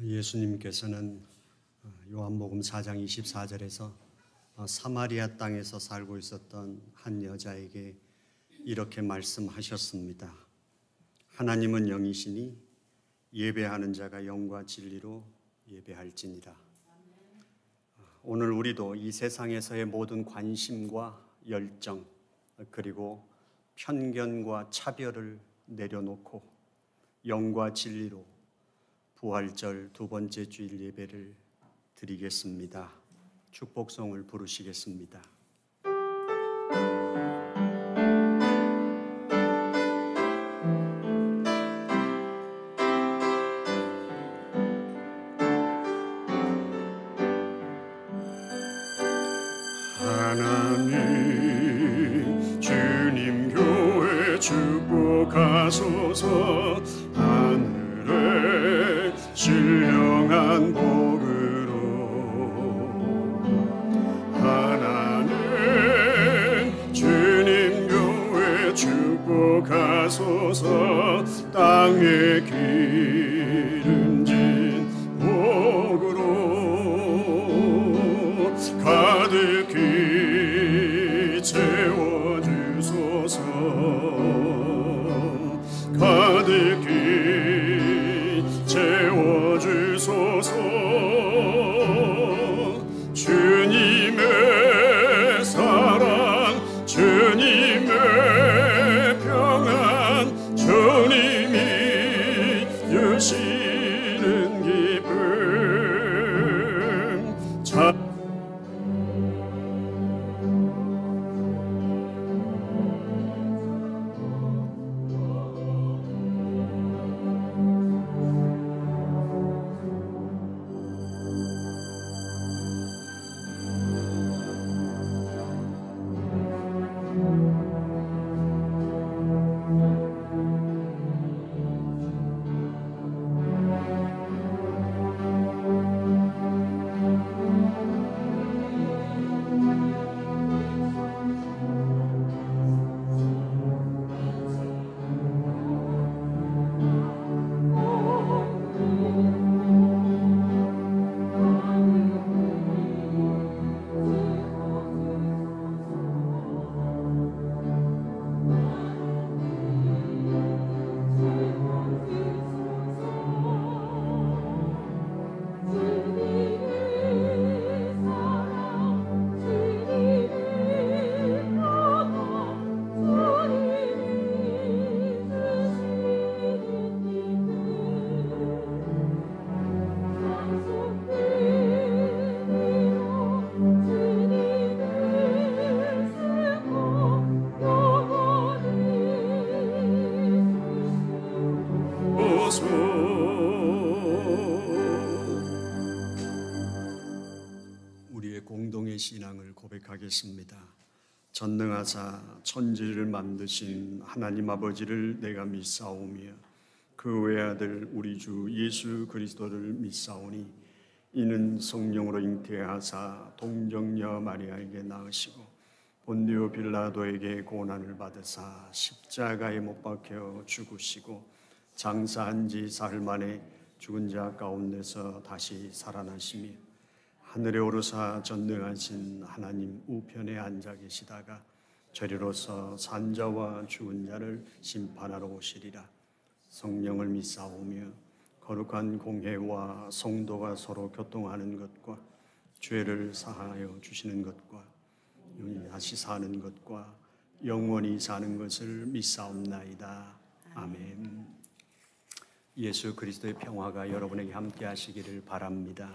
예수님께서는 요한복음 4장 24절에서 사마리아 땅에서 살고 있었던 한 여자에게 이렇게 말씀하셨습니다. 하나님은 영이시니 예배하는 자가 영과 진리로 예배할지니라. 오늘 우리도 이 세상에서의 모든 관심과 열정 그리고 편견과 차별을 내려놓고 영과 진리로 부활절 두 번째 주일 예배를 드리겠습니다. 축복송을 부르시겠습니다. 하나님 주님 교회 축복하소서. 하늘에 신령한 복으로 하나님 주님 교회 축복하소서. 땅에 기름진 복으로 가득히 채워주소서. 가득히 채워주소서. 주님의 사랑 주님의 평안 주님이 주시는 기쁨 우리의 공동의 신앙을 고백하겠습니다. 전능하사 천지를 만드신 하나님 아버지를 내가 믿사오며 그 외아들 우리 주 예수 그리스도를 믿사오니 이는 성령으로 잉태하사 동정녀 마리아에게 낳으시고 본디오 빌라도에게 고난을 받으사 십자가에 못 박혀 죽으시고 장사한 지 사흘 만에 죽은 자 가운데서 다시 살아나시며 하늘에 오르사 전능하신 하나님 우편에 앉아 계시다가 저리로서 산자와 죽은 자를 심판하러 오시리라. 성령을 믿사오며 거룩한 공회와 성도가 서로 교통하는 것과 죄를 사하여 주시는 것과 영원히 다시 사는 것과 영원히 사는 것을 믿사옵나이다. 아멘. 예수 그리스도의 평화가 여러분에게 함께 하시기를 바랍니다.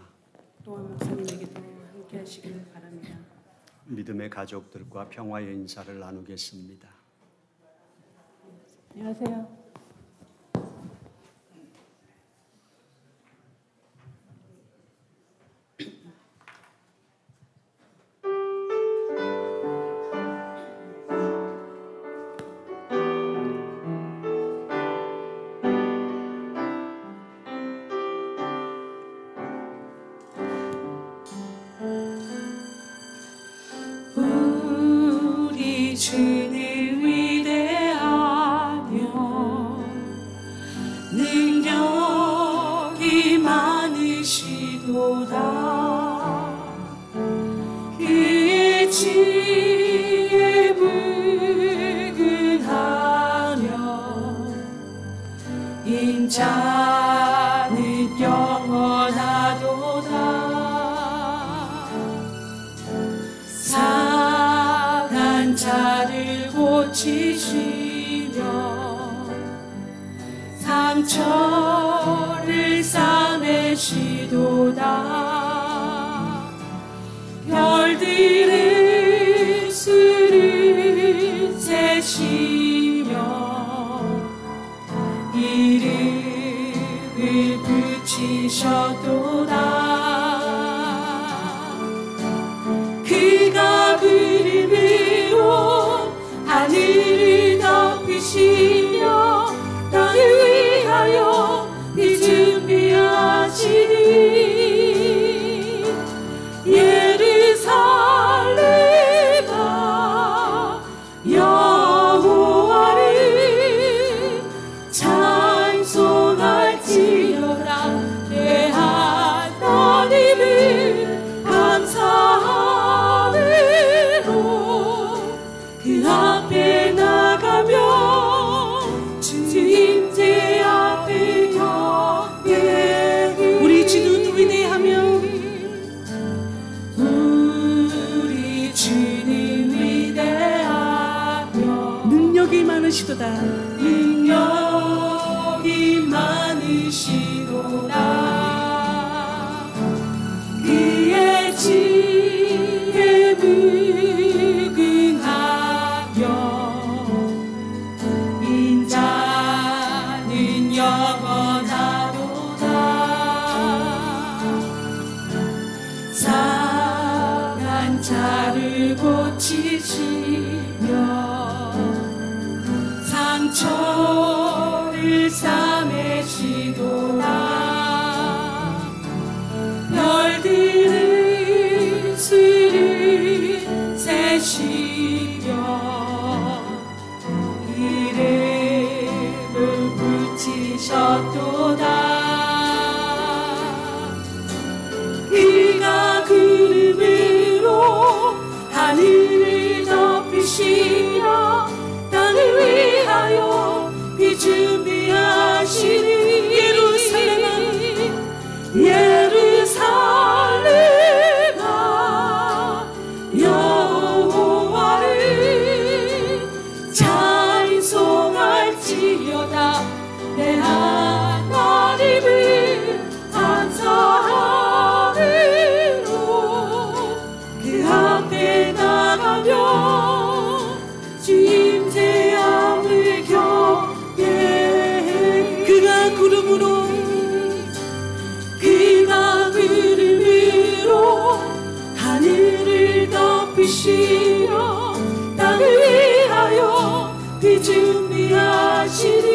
또한 목사님에게도 함께 하시기를 바랍니다. 믿음의 가족들과 평화의 인사를 나누겠습니다. 안녕하세요. 우리 주는 위대하며 능력이 많은 지혜 불근하며 인자는 영원하도다. 상한 자를 고치시며 상처를 싸매시도다. 별들의 수를 세시며 이름을 붙이셨도다. 그가 구름으로 하늘을 덮으시며 땅을 위하여 비 준비하시니 예루살렘아 여호와를 찬송할지어다. 내 하나님을 감사함으로 그 앞에 나가며 주님제 앞에 경배하리. 우리 주는 위대하며 우리 주님 위대하며 능력이 많으시도다. 능력이 많으시도다. 그의 지혜 무궁하며 인자는 영원하도다. 상한 자를 고치시며 상처를 싸매시도다. 별들의 수를 세시며 이름을 붙이셨도다. 그가 구름으로 하늘을 덮으시며 땅을 위하여 비 준비하시니 예루살렘아 여호와를 찬송할지어다. 내 하나님을 감사함으로 그 앞에 나가며 주님제 앞을 경배해. 그가 구름으로 하늘을 덮으시며 땅을 위하여 비 준비하시니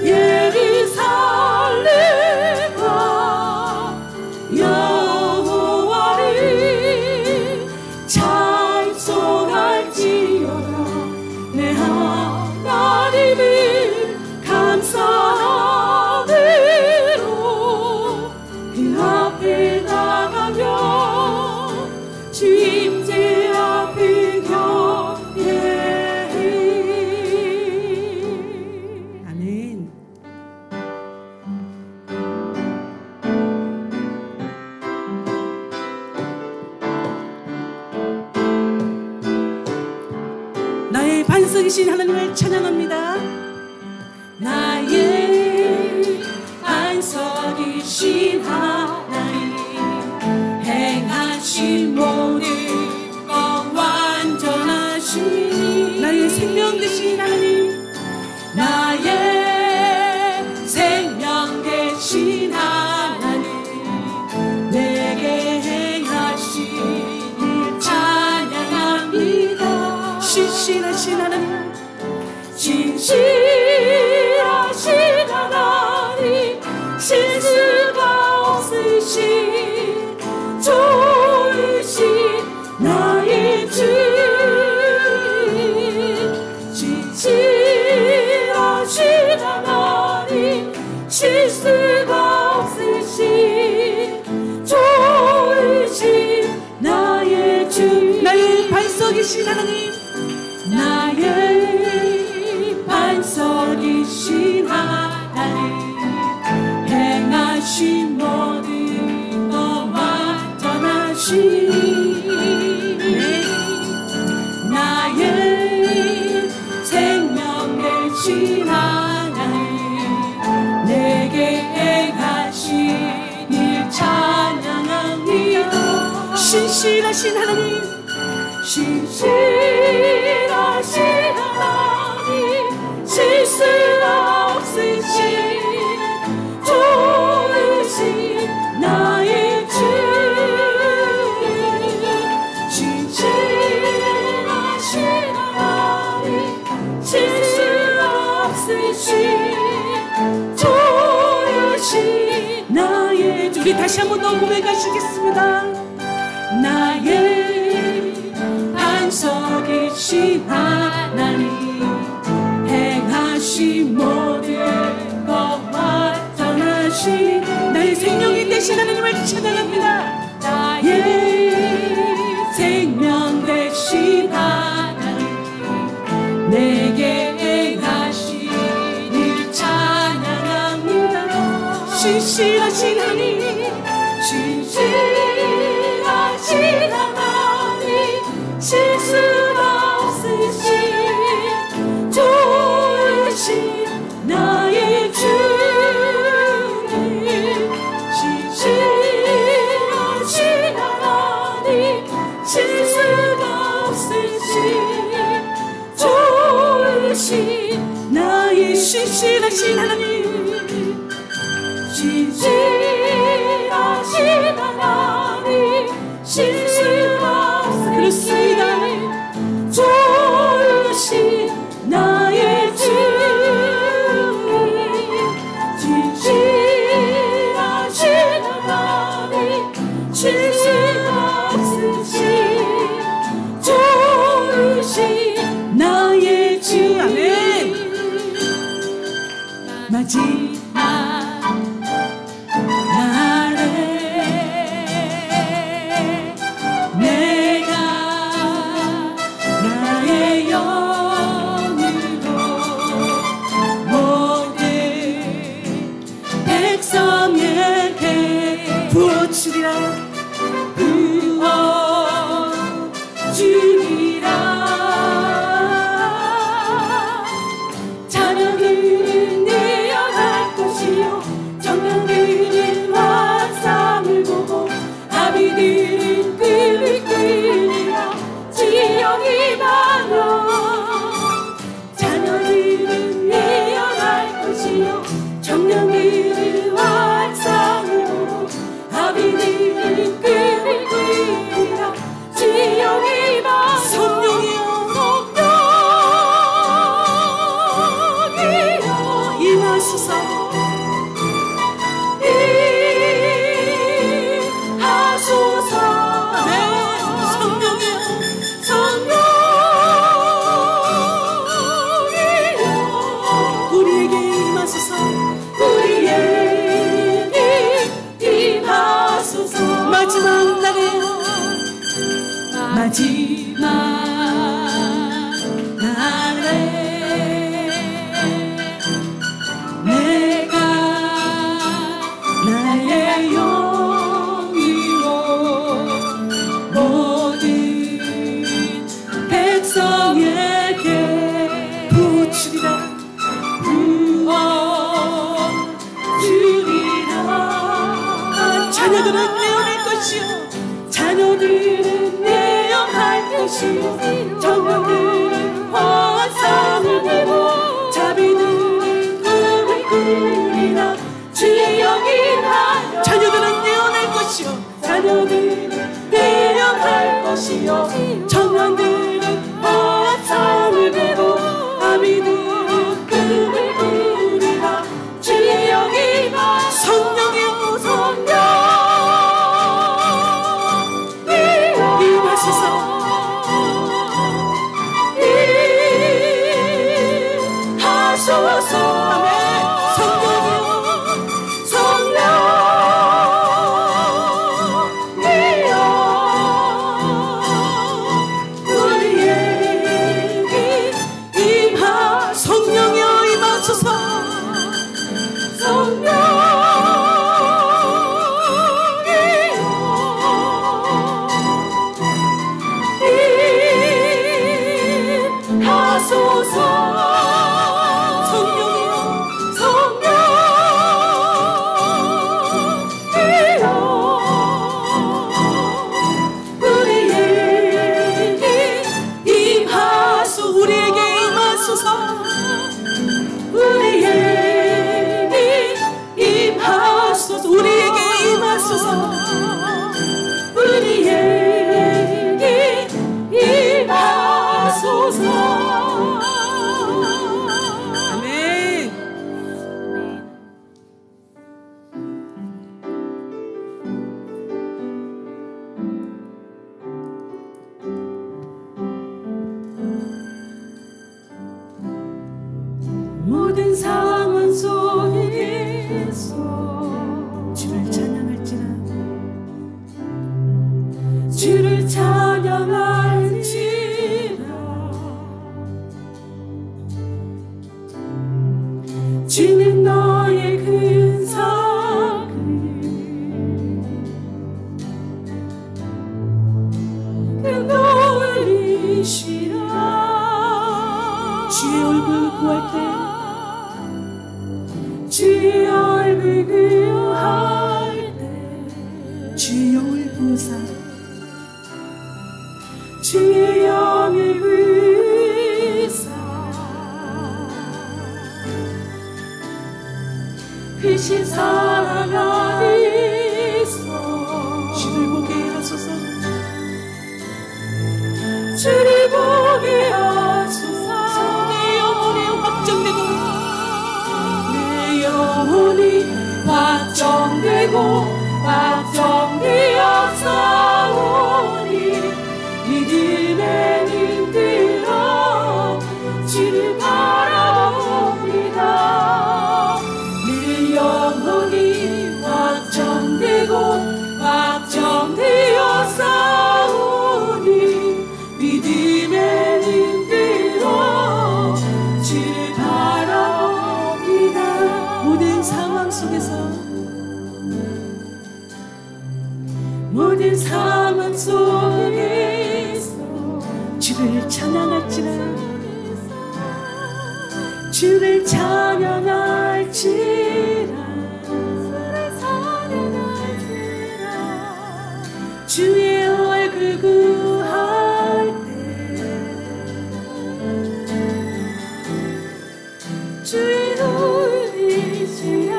예루살렘아 여호와를 찬송할지어다. 내 하나님을 감사함으로 그 앞에 나가며 주님제 앞에 경배해. 아멘. 나의 반석이신 하나님을 찬양합니다. 나의 반석이신 하나님 행하신 모든 것 완전하시니 나의 생명 되신 하나님 나의 생명 되신 하나님 내게 행하신 일 찬양합니다. 신실하신 하나님 진실하신 하나님 실수가 없으신 좋으신 나의 주님 진실하신 하나님 실수가 없으신 좋으신 나의 반석이신 하나님, 나의 반석이신 하나님, 행하신 모든 것 완전하시니 나의 생명 되신 하나님, 내게 행하신 일 찬양합니다. 신실하신 하나님, 신실하신 하나님, 실수가 없으신 좋으신 나의 주, 신실하신 하나님, 실수가 없으신 좋으신 나의 주. 우리 다시 한 번 더 고백하시겠습니다. 나의 반석이신 하나님, 행하신 모든 것 완전하신 나의 생명이 되신 하나님을 찬양합니다. 나의 생명 되신 하나님, 내게 행하신 일 찬양합니다. 신실하신 하나님, 신실하신 하나님, 실수가 없으신 좋으신 나의 주님, 신실하신 하나님, 실수가 없으신 좋으신 나의 신실하신 하나님, 신실하신 하나님, 실수가 없으신 그렇습니다. 좋으신 나의 주님, 진실하신 하나님, 실수가 없으신 좋으신 나의 주. 아멘. 마지막 날에 내가 나의 영으로 모든 백성에게 부어주리라, 부어주리라. 자녀들은 내어갈 것이요, 정령들은 환상을 보고, 아비들은 꿀을 끓이라 지령이 많아. 자녀들은 내어갈 것이요, 정령들은 환상을 보고, 아비들은 꿀을 끓이라 지령이 많아. 성령이여, 성령이여 임하소서. 하소서. 네, 성령이여, 성령이여 우리에게 임하소서. 우리에게 임하소서. 마지막 날에, 마지막 날에 내가 나의 영으로 모든 백성에게 부어주리라, 부어주리라. 자녀들은 내어갈 것이요, 자녀들은 내어갈 것이요, 정령들은 환상을 보고, 자비들은 꿈을 꾸리라 주의 영이 하여. 자녀들은 내어갈 것이요, 자녀들은 내어갈 것이요, 정령들은 환상을 보고, 아비들은 꿈을 꾸리라 주의 영이 하여. 성령이여, 성령이여 임하소서. 하소서. 아멘. 성령이여, 성령이여 주를 찬양할지라. 주는 너의 큰 사랑을 그 올리시라. 주의 얼굴 구할 때, 주의 얼굴 구할 때 주의 영을 부사 주의 영을 부사 크신 사랑 안에서 주를 보게 하소서. 주를 보게 하소서. 내 영혼이 확정되고 내 영혼이 확정되고 확정되어 싸우니 믿음의 눈들어 주를 바라봅니다. 내 영혼이 확정되고 확정되어 싸우니 믿음의 눈들어 주를 바라봅니다. 모든 상황 속에서 모든 상황 속에서 주를 찬양할지라. 주를 찬양할지라. 주의 얼굴 구할 때 주의 돌리시라.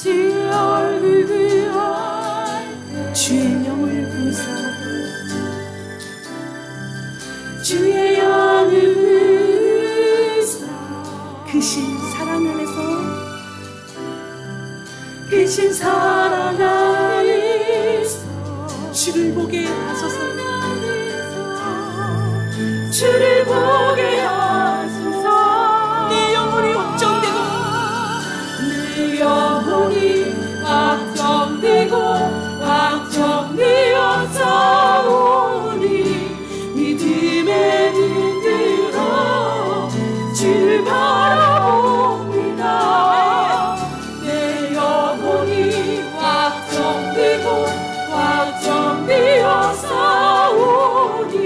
주의 얼굴 구할 때 주의 영을 부사 주의 영을 부사 크신 사랑 안에서 크신 사랑 안에서 주를 보게 하소서. 주를 보게 하소서. 내 영혼이 확정되고 내 영혼이 확정되고 확정되어 싸우니 믿음의 눈들어 주를 바라봅니다. 내 영혼이 확정되고 확정되어 싸우니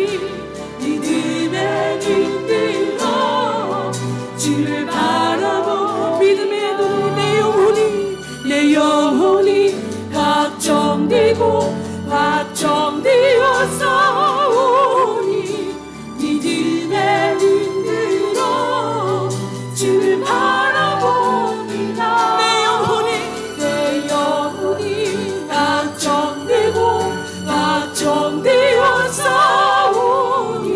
믿음의 눈들어 주를 바라보. 믿음의 눈. 내 영혼이 확정되고 확정되어 싸우니 믿음의 눈들어 주를 바라봅니다. 내 영혼이 확정되고 확정되어 싸우니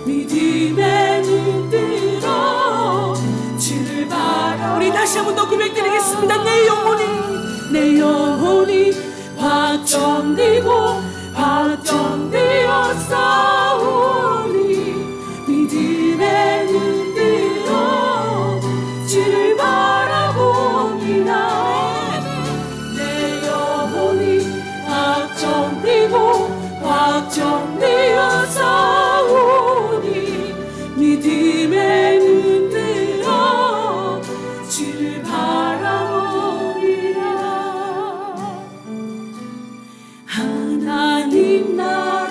믿음의 눈들어 주를 바라. 우리 다시 한 번 더 고백드리겠습니다. 내 영혼이 확정되고 확정되어 싸우니 믿음의 눈들어 주를 바라봅니다. 내 영혼이 확정되고 확정되어 싸우니 믿음의 눈들어 주를 바라봅니다. 하나님 나라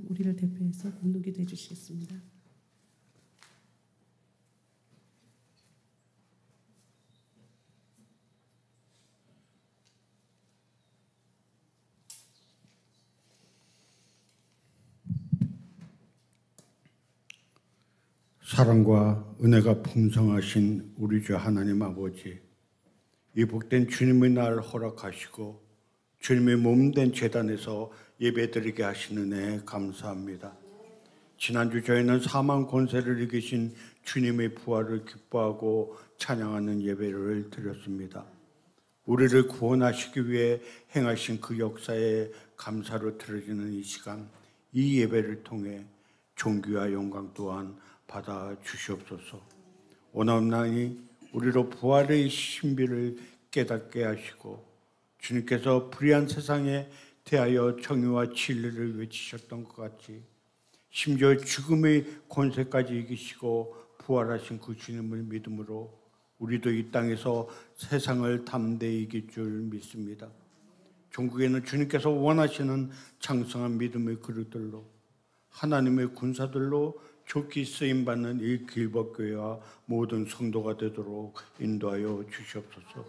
우리를 대표해서 공동기도해 주시겠습니다. 사랑과 은혜가 풍성하신 우리 주 하나님 아버지, 이 복된 주님의 날 허락하시고 주님의 몸된 제단에서 예배드리게 하시는 은혜 감사합니다. 지난주 저희는 사망 권세를 이기신 주님의 부활을 기뻐하고 찬양하는 예배를 드렸습니다. 우리를 구원하시기 위해 행하신 그 역사에 감사로 드려지는 이 시간, 이 예배를 통해 존귀와 영광 또한 받아 주시옵소서. 오나옵나니 우리로 부활의 신비를 깨닫게 하시고 주님께서 불의한 세상에 대하여 정의와 진리를 외치셨던 것 같이 심지어 죽음의 권세까지 이기시고 부활하신 그 주님을 믿음으로 우리도 이 땅에서 세상을 담대히 이길 줄 믿습니다. 종국에는 주님께서 원하시는 장성한 믿음의 그릇들로 하나님의 군사들로 좋게 쓰임받는 이 길벗교회와 모든 성도가 되도록 인도하여 주시옵소서.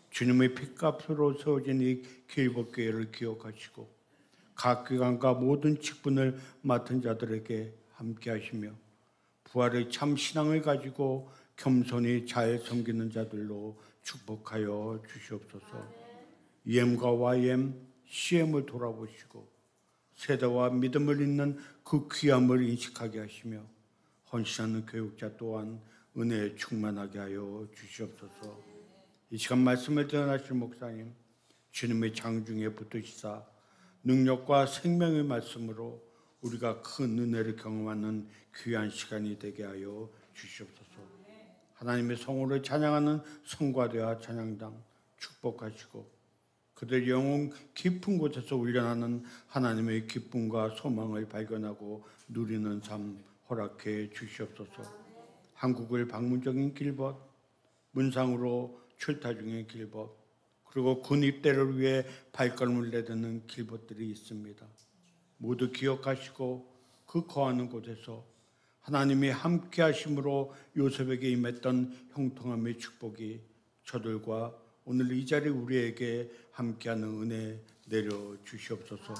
주님의 핏값으로 세워진 이 길벗교회를 기억하시고 각 기관과 모든 직분을 맡은 자들에게 함께 하시며 부활의 참 신앙을 가지고 겸손히 잘 섬기는 자들로 축복하여 주시옵소서. EM과 YM, CM을 돌아보시고 세대와 믿음을 잇는 그 귀함을 인식하게 하시며 헌신하는 교육자 또한 은혜에 충만하게 하여 주시옵소서. 이 시간 말씀을 전하실 목사님, 주님의 장중에 붙으시사 능력과 생명의 말씀으로 우리가 큰 은혜를 경험하는 귀한 시간이 되게 하여 주시옵소서. 하나님의 성호를 찬양하는 성과대와 찬양당 축복하시고 그들 영혼 깊은 곳에서 울려나는 하나님의 기쁨과 소망을 발견하고 누리는 삶 허락해 주시옵소서. 한국을 방문적인 길벗, 문상으로 출타 중인 길벗, 그리고 군 입대를 위해 발걸음을 내딛는 길벗들이 있습니다. 모두 기억하시고 그 거하는 곳에서 하나님이 함께 하심으로 요셉에게 임했던 형통함의 축복이 저들과 오늘 이 자리 우리에게 함께하는 은혜 내려 주시옵소서.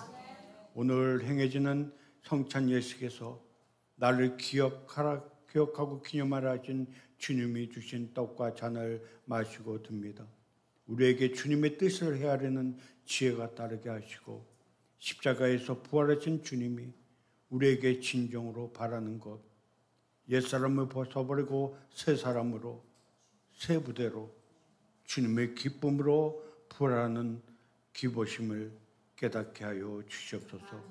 오늘 행해지는 성찬 예식에서 나를 기억하고 기념하라 하신 주님이 주신 떡과 잔을 마시고 듭니다. 우리에게 주님의 뜻을 헤아리는 지혜가 따르게 하시고 십자가에서 부활하신 주님이 우리에게 진정으로 바라는 것, 옛사람을 벗어버리고 새 사람으로 새 부대로 주님의 기쁨으로 부활하는 기보심을 깨닫게 하여 주시옵소서.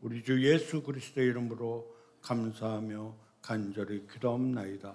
우리 주 예수 그리스도의 이름으로 감사하며 간절히 기도합나이다.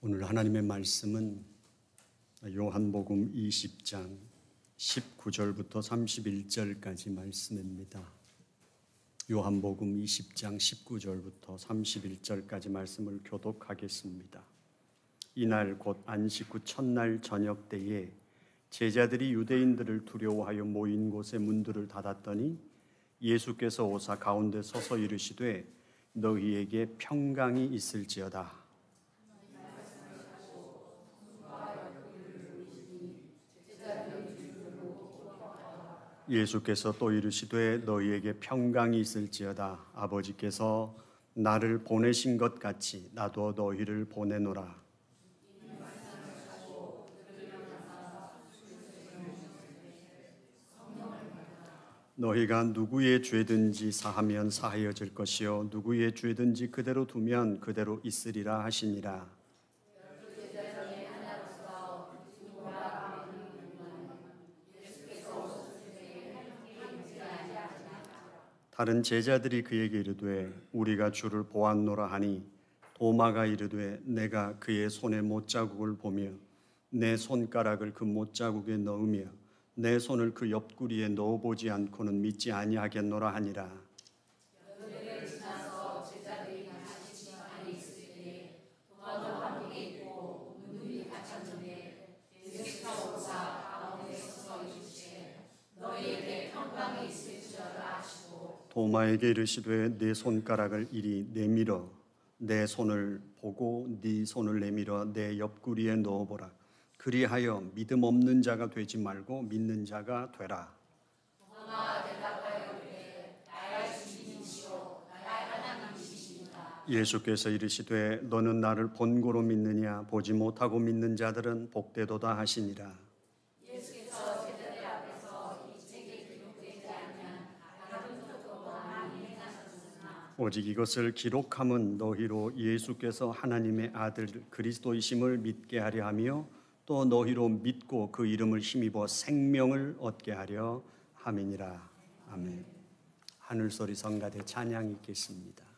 오늘 하나님의 말씀은 요한복음 20장 19절부터 31절까지 말씀입니다. 요한복음 20장 19절부터 31절까지 말씀을 교독하겠습니다. 이날 곧 안식 후 첫날 저녁 때에 제자들이 유대인들을 두려워하여 모인 곳에 문들을 닫았더니 예수께서 오사 가운데 서서 이르시되 너희에게 평강이 있을지어다. 예수께서 또 이르시되 너희에게 평강이 있을지어다. 아버지께서 나를 보내신 것 같이 나도 너희를 보내노라. 너희가 누구의 죄든지 사하면 사하여질 것이요 누구의 죄든지 그대로 두면 그대로 있으리라 하시니라. 다른 제자들이 그에게 이르되 우리가 주를 보았노라 하니 도마가 이르되 내가 그의 손에 못자국을 보며 내 손가락을 그 못자국에 넣으며 내 손을 그 옆구리에 넣어보지 않고는 믿지 아니하겠노라 하니라. 도마에게 이르시되 내 손가락을 이리 내밀어 내 손을 보고 네 손을 내밀어 내 옆구리에 넣어보라. 그리하여 믿음 없는 자가 되지 말고 믿는 자가 되라. 예수께서 이르시되 너는 나를 본고로 믿느냐 보지 못하고 믿는 자들은 복되도다 하시니라. 오직 이것을 기록함은 너희로 예수께서 하나님의 아들 그리스도이심을 믿게 하려 하며 또 너희로 믿고 그 이름을 힘입어 생명을 얻게 하려 함이니라. 아멘. 하늘소리 성가대 찬양이 있겠습니다.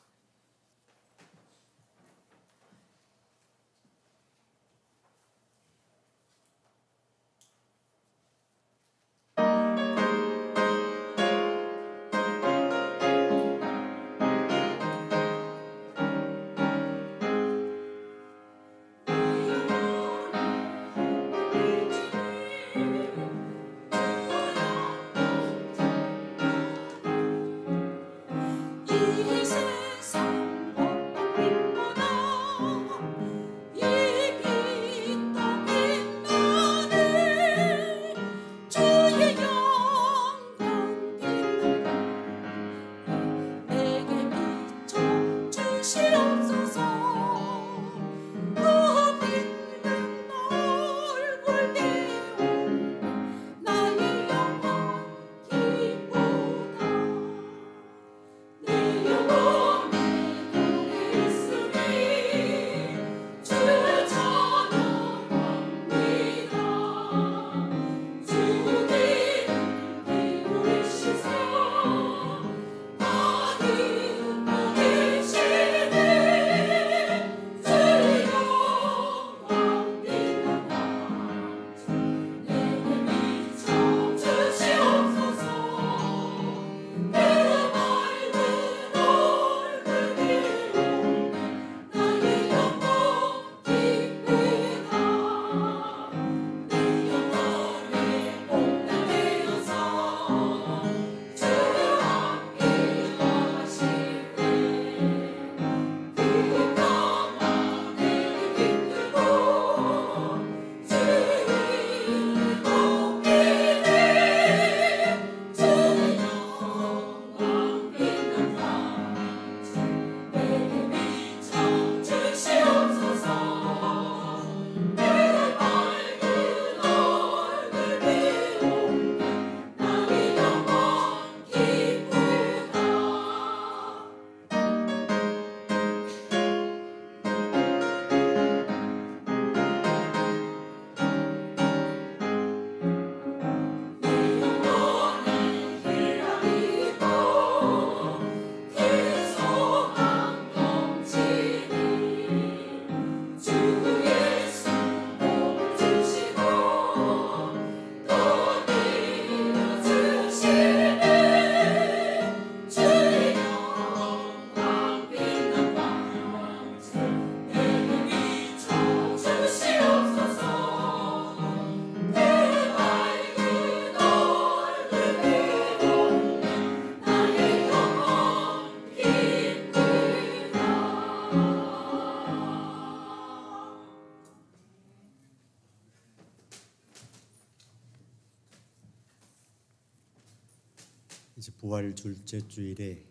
이제 부활 둘째 주일에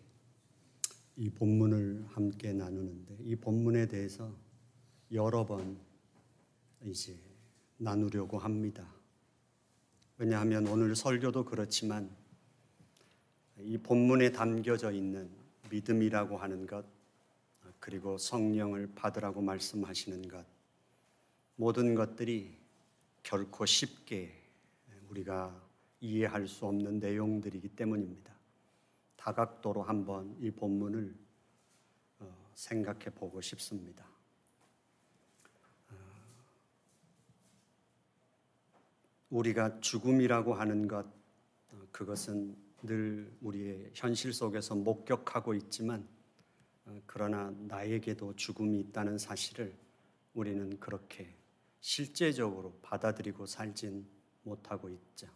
이 본문을 함께 나누는데 이 본문에 대해서 여러 번 이제 나누려고 합니다. 왜냐하면 오늘 설교도 그렇지만 이 본문에 담겨져 있는 믿음이라고 하는 것, 그리고 성령을 받으라고 말씀하시는 것, 모든 것들이 결코 쉽게 우리가 이해할 수 없는 내용들이기 때문입니다. 다각도로 한번 이 본문을 생각해 보고 싶습니다. 우리가 죽음이라고 하는 것, 그것은 늘 우리의 현실 속에서 목격하고 있지만, 그러나 나에게도 죽음이 있다는 사실을 우리는 그렇게 실제적으로 받아들이고 살진 못하고 있죠.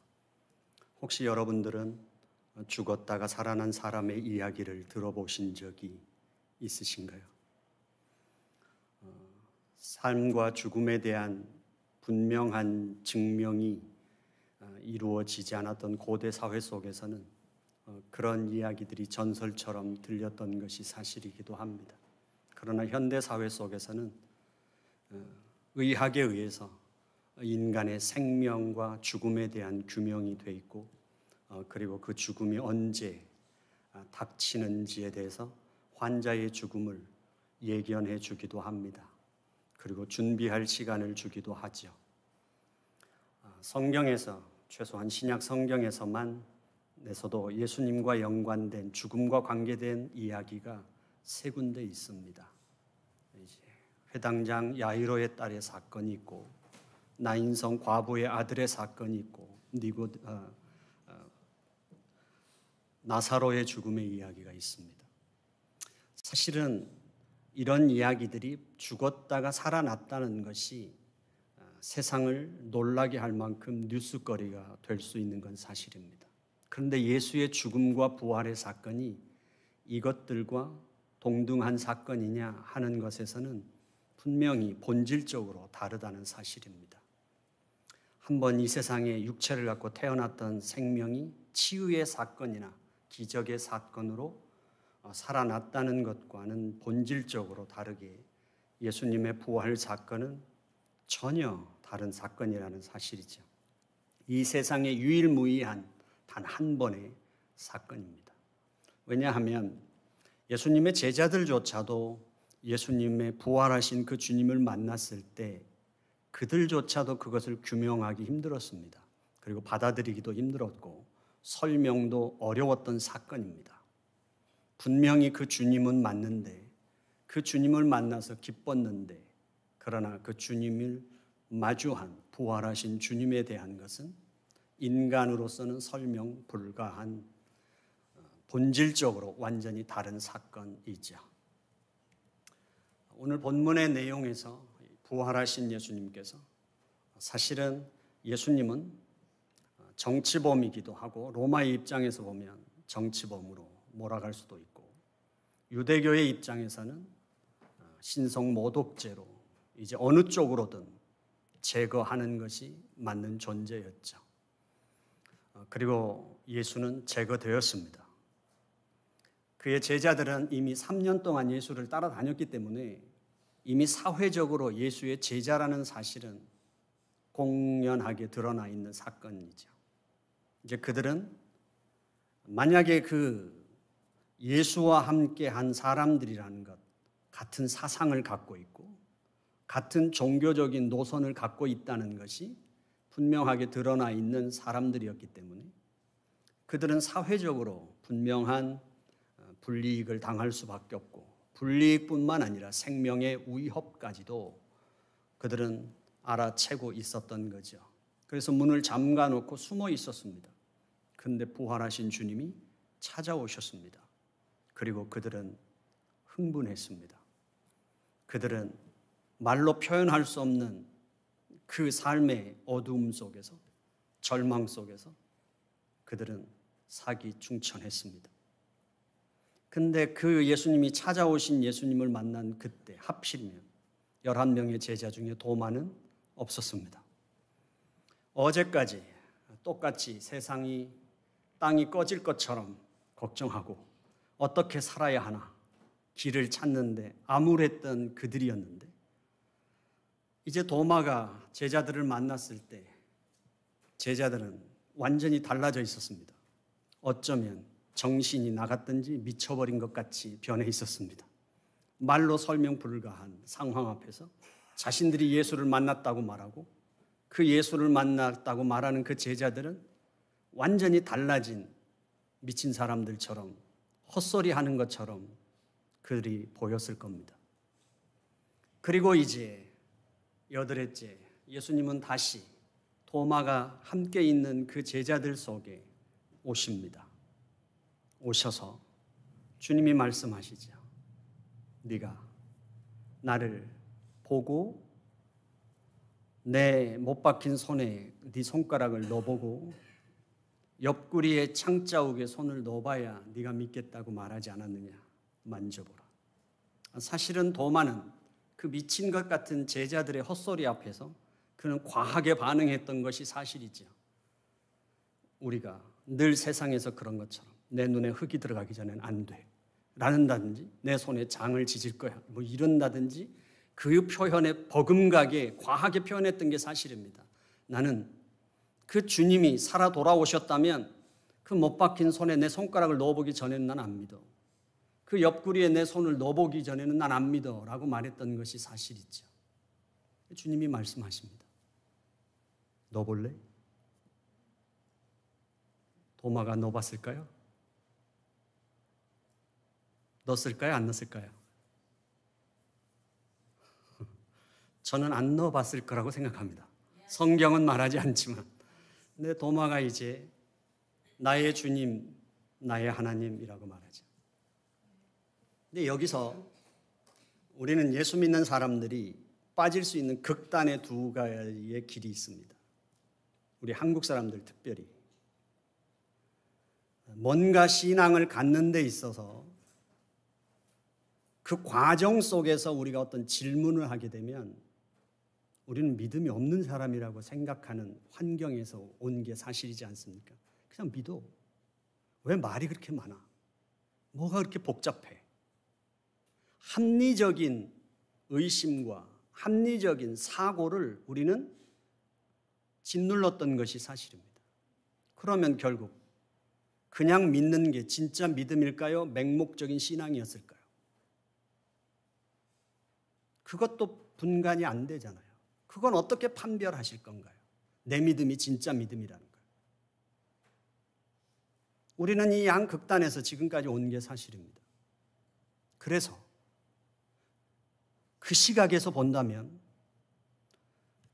혹시 여러분들은 죽었다가 살아난 사람의 이야기를 들어보신 적이 있으신가요? 삶과 죽음에 대한 분명한 증명이 이루어지지 않았던 고대 사회 속에서는 그런 이야기들이 전설처럼 들렸던 것이 사실이기도 합니다. 그러나 현대 사회 속에서는 의학에 의해서 인간의 생명과 죽음에 대한 규명이 돼 있고, 그리고 그 죽음이 언제 닥치는지에 대해서 환자의 죽음을 예견해 주기도 합니다. 그리고 준비할 시간을 주기도 하죠. 성경에서, 최소한 신약 성경에서만 내서도 예수님과 연관된 죽음과 관계된 이야기가 3군데 있습니다. 이제 회당장 야이로의 딸의 사건이 있고, 나인성 과부의 아들의 사건이 있고, 나사로의 죽음의 이야기가 있습니다. 사실은 이런 이야기들이 죽었다가 살아났다는 것이 세상을 놀라게 할 만큼 뉴스거리가 될 수 있는 건 사실입니다. 그런데 예수의 죽음과 부활의 사건이 이것들과 동등한 사건이냐 하는 것에서는 분명히 본질적으로 다르다는 사실입니다. 한번 이 세상에 육체를 갖고 태어났던 생명이 치유의 사건이나 기적의 사건으로 살아났다는 것과는 본질적으로 다르게 예수님의 부활 사건은 전혀 다른 사건이라는 사실이죠. 이 세상에 유일무이한 단 한 번의 사건입니다. 왜냐하면 예수님의 제자들조차도 예수님의 부활하신 그 주님을 만났을 때 그들조차도 그것을 규명하기 힘들었습니다. 그리고 받아들이기도 힘들었고 설명도 어려웠던 사건입니다. 분명히 그 주님은 맞는데, 그 주님을 만나서 기뻤는데, 그러나 그 주님을 마주한 부활하신 주님에 대한 것은 인간으로서는 설명 불가한 본질적으로 완전히 다른 사건이죠. 오늘 본문의 내용에서 부활하신 예수님께서, 사실은 예수님은 정치범이기도 하고 로마의 입장에서 보면 정치범으로 몰아갈 수도 있고, 유대교의 입장에서는 신성 모독죄로 이제 어느 쪽으로든 제거하는 것이 맞는 존재였죠. 그리고 예수는 제거되었습니다. 그의 제자들은 이미 3년 동안 예수를 따라다녔기 때문에 이미 사회적으로 예수의 제자라는 사실은 공연하게 드러나 있는 사건이죠. 이제 그들은 만약에 그 예수와 함께 한 사람들이라는 것, 같은 사상을 갖고 있고 같은 종교적인 노선을 갖고 있다는 것이 분명하게 드러나 있는 사람들이었기 때문에 그들은 사회적으로 분명한 불이익을 당할 수밖에 없고, 불이익뿐만 아니라 생명의 위협까지도 그들은 알아채고 있었던 거죠. 그래서 문을 잠가 놓고 숨어 있었습니다. 그런데 부활하신 주님이 찾아오셨습니다. 그리고 그들은 흥분했습니다. 그들은 말로 표현할 수 없는 그 삶의 어두움 속에서, 절망 속에서 그들은 사기충천했습니다. 근데 그 예수님이 찾아오신 예수님을 만난 그때 하필이면 11명의 제자 중에 도마는 없었습니다. 어제까지 똑같이 세상이 땅이 꺼질 것처럼 걱정하고 어떻게 살아야 하나 길을 찾는데 암울했던 그들이었는데, 이제 도마가 제자들을 만났을 때 제자들은 완전히 달라져 있었습니다. 어쩌면 정신이 나갔든지 미쳐버린 것 같이 변해 있었습니다. 말로 설명 불가한 상황 앞에서 자신들이 예수를 만났다고 말하고 그 예수를 만났다고 말하는 그 제자들은 완전히 달라진 미친 사람들처럼 헛소리하는 것처럼 그들이 보였을 겁니다. 그리고 이제 여덟째, 예수님은 다시 도마가 함께 있는 그 제자들 속에 오십니다. 오셔서 주님이 말씀하시죠. 네가 나를 보고 내 못 박힌 손에 네 손가락을 넣어보고 옆구리에 창자욱에 손을 넣어봐야 네가 믿겠다고 말하지 않았느냐. 만져보라. 사실은 도마는 그 미친 것 같은 제자들의 헛소리 앞에서 그는 과하게 반응했던 것이 사실이죠. 우리가 늘 세상에서 그런 것처럼 내 눈에 흙이 들어가기 전에는 안 돼 라는다든지 내 손에 장을 지질 거야 뭐 이런다든지 그 표현에 버금가게 과하게 표현했던 게 사실입니다. 나는 그 주님이 살아 돌아오셨다면 그 못 박힌 손에 내 손가락을 넣어보기 전에는 난 안 믿어. 그 옆구리에 내 손을 넣어보기 전에는 난 안 믿어 라고 말했던 것이 사실이죠. 주님이 말씀하십니다. 넣어볼래? 도마가 넣어봤을까요? 넣었을까요? 안 넣었을까요? 저는 안 넣어봤을 거라고 생각합니다. 성경은 말하지 않지만 근데 도마가 이제 나의 주님, 나의 하나님이라고 말하죠. 근데 여기서 우리는 예수 믿는 사람들이 빠질 수 있는 극단의 두 가지의 길이 있습니다. 우리 한국 사람들 특별히 뭔가 신앙을 갖는 데 있어서 그 과정 속에서 우리가 어떤 질문을 하게 되면 우리는 믿음이 없는 사람이라고 생각하는 환경에서 온 게 사실이지 않습니까? 그냥 믿어. 왜 말이 그렇게 많아? 뭐가 그렇게 복잡해? 합리적인 의심과 합리적인 사고를 우리는 짓눌렀던 것이 사실입니다. 그러면 결국 그냥 믿는 게 진짜 믿음일까요? 맹목적인 신앙이었을까요? 그것도 분간이 안 되잖아요. 그건 어떻게 판별하실 건가요? 내 믿음이 진짜 믿음이라는 거예요. 우리는 이 양극단에서 지금까지 온 게 사실입니다. 그래서 그 시각에서 본다면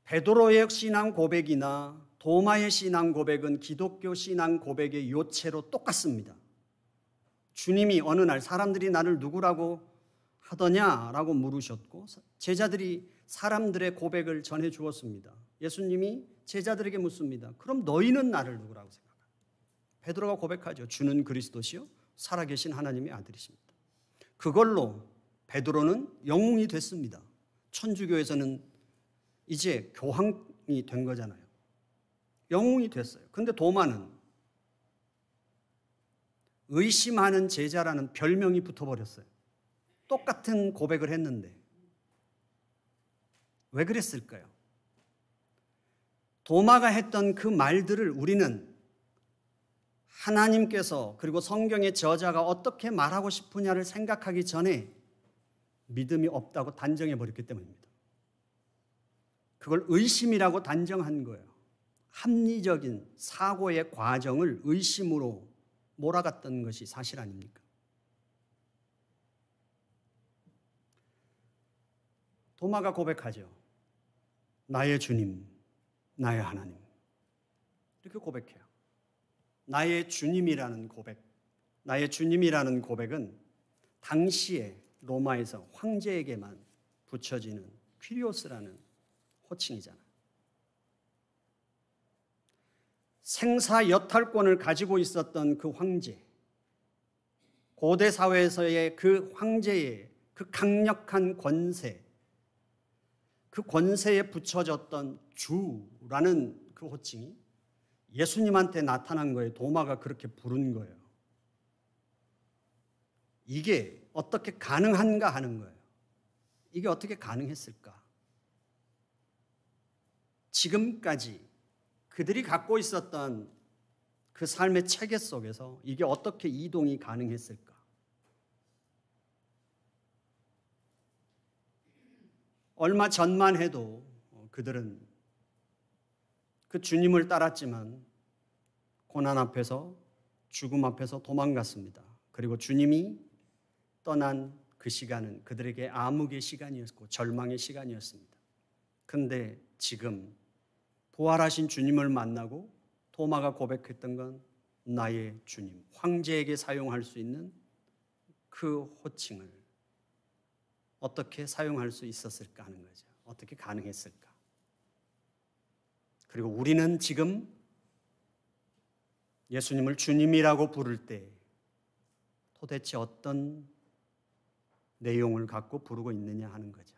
베드로의 신앙 고백이나 도마의 신앙 고백은 기독교 신앙 고백의 요체로 똑같습니다. 주님이 어느 날 사람들이 나를 누구라고 하더냐라고 물으셨고 제자들이 사람들의 고백을 전해 주었습니다. 예수님이 제자들에게 묻습니다. 그럼 너희는 나를 누구라고 생각하냐? 베드로가 고백하죠. 주는 그리스도시요 살아계신 하나님의 아들이십니다. 그걸로 베드로는 영웅이 됐습니다. 천주교에서는 이제 교황이 된 거잖아요. 영웅이 됐어요. 그런데 도마는 의심하는 제자라는 별명이 붙어버렸어요. 똑같은 고백을 했는데 왜 그랬을까요? 도마가 했던 그 말들을 우리는 하나님께서 그리고 성경의 저자가 어떻게 말하고 싶으냐를 생각하기 전에 믿음이 없다고 단정해버렸기 때문입니다. 그걸 의심이라고 단정한 거예요. 합리적인 사고의 과정을 의심으로 몰아갔던 것이 사실 아닙니까? 도마가 고백하죠. 나의 주님, 나의 하나님. 이렇게 고백해요. 나의 주님이라는 고백, 나의 주님이라는 고백은 당시에 로마에서 황제에게만 붙여지는 퀴리오스라는 호칭이잖아요. 생사 여탈권을 가지고 있었던 그 황제, 고대 사회에서의 그 황제의 그 강력한 권세, 그 권세에 붙여졌던 주라는 그 호칭이 예수님한테 나타난 거예요. 도마가 그렇게 부른 거예요. 이게 어떻게 가능한가 하는 거예요. 이게 어떻게 가능했을까? 지금까지 그들이 갖고 있었던 그 삶의 체계 속에서 이게 어떻게 이동이 가능했을까? 얼마 전만 해도 그들은 그 주님을 따랐지만 고난 앞에서 죽음 앞에서 도망갔습니다. 그리고 주님이 떠난 그 시간은 그들에게 암흑의 시간이었고 절망의 시간이었습니다. 그런데 지금 부활하신 주님을 만나고 도마가 고백했던 건 나의 주님, 황제에게 사용할 수 있는 그 호칭을 어떻게 사용할 수 있었을까 하는 거죠. 어떻게 가능했을까? 그리고 우리는 지금 예수님을 주님이라고 부를 때 도대체 어떤 내용을 갖고 부르고 있느냐 하는 거죠.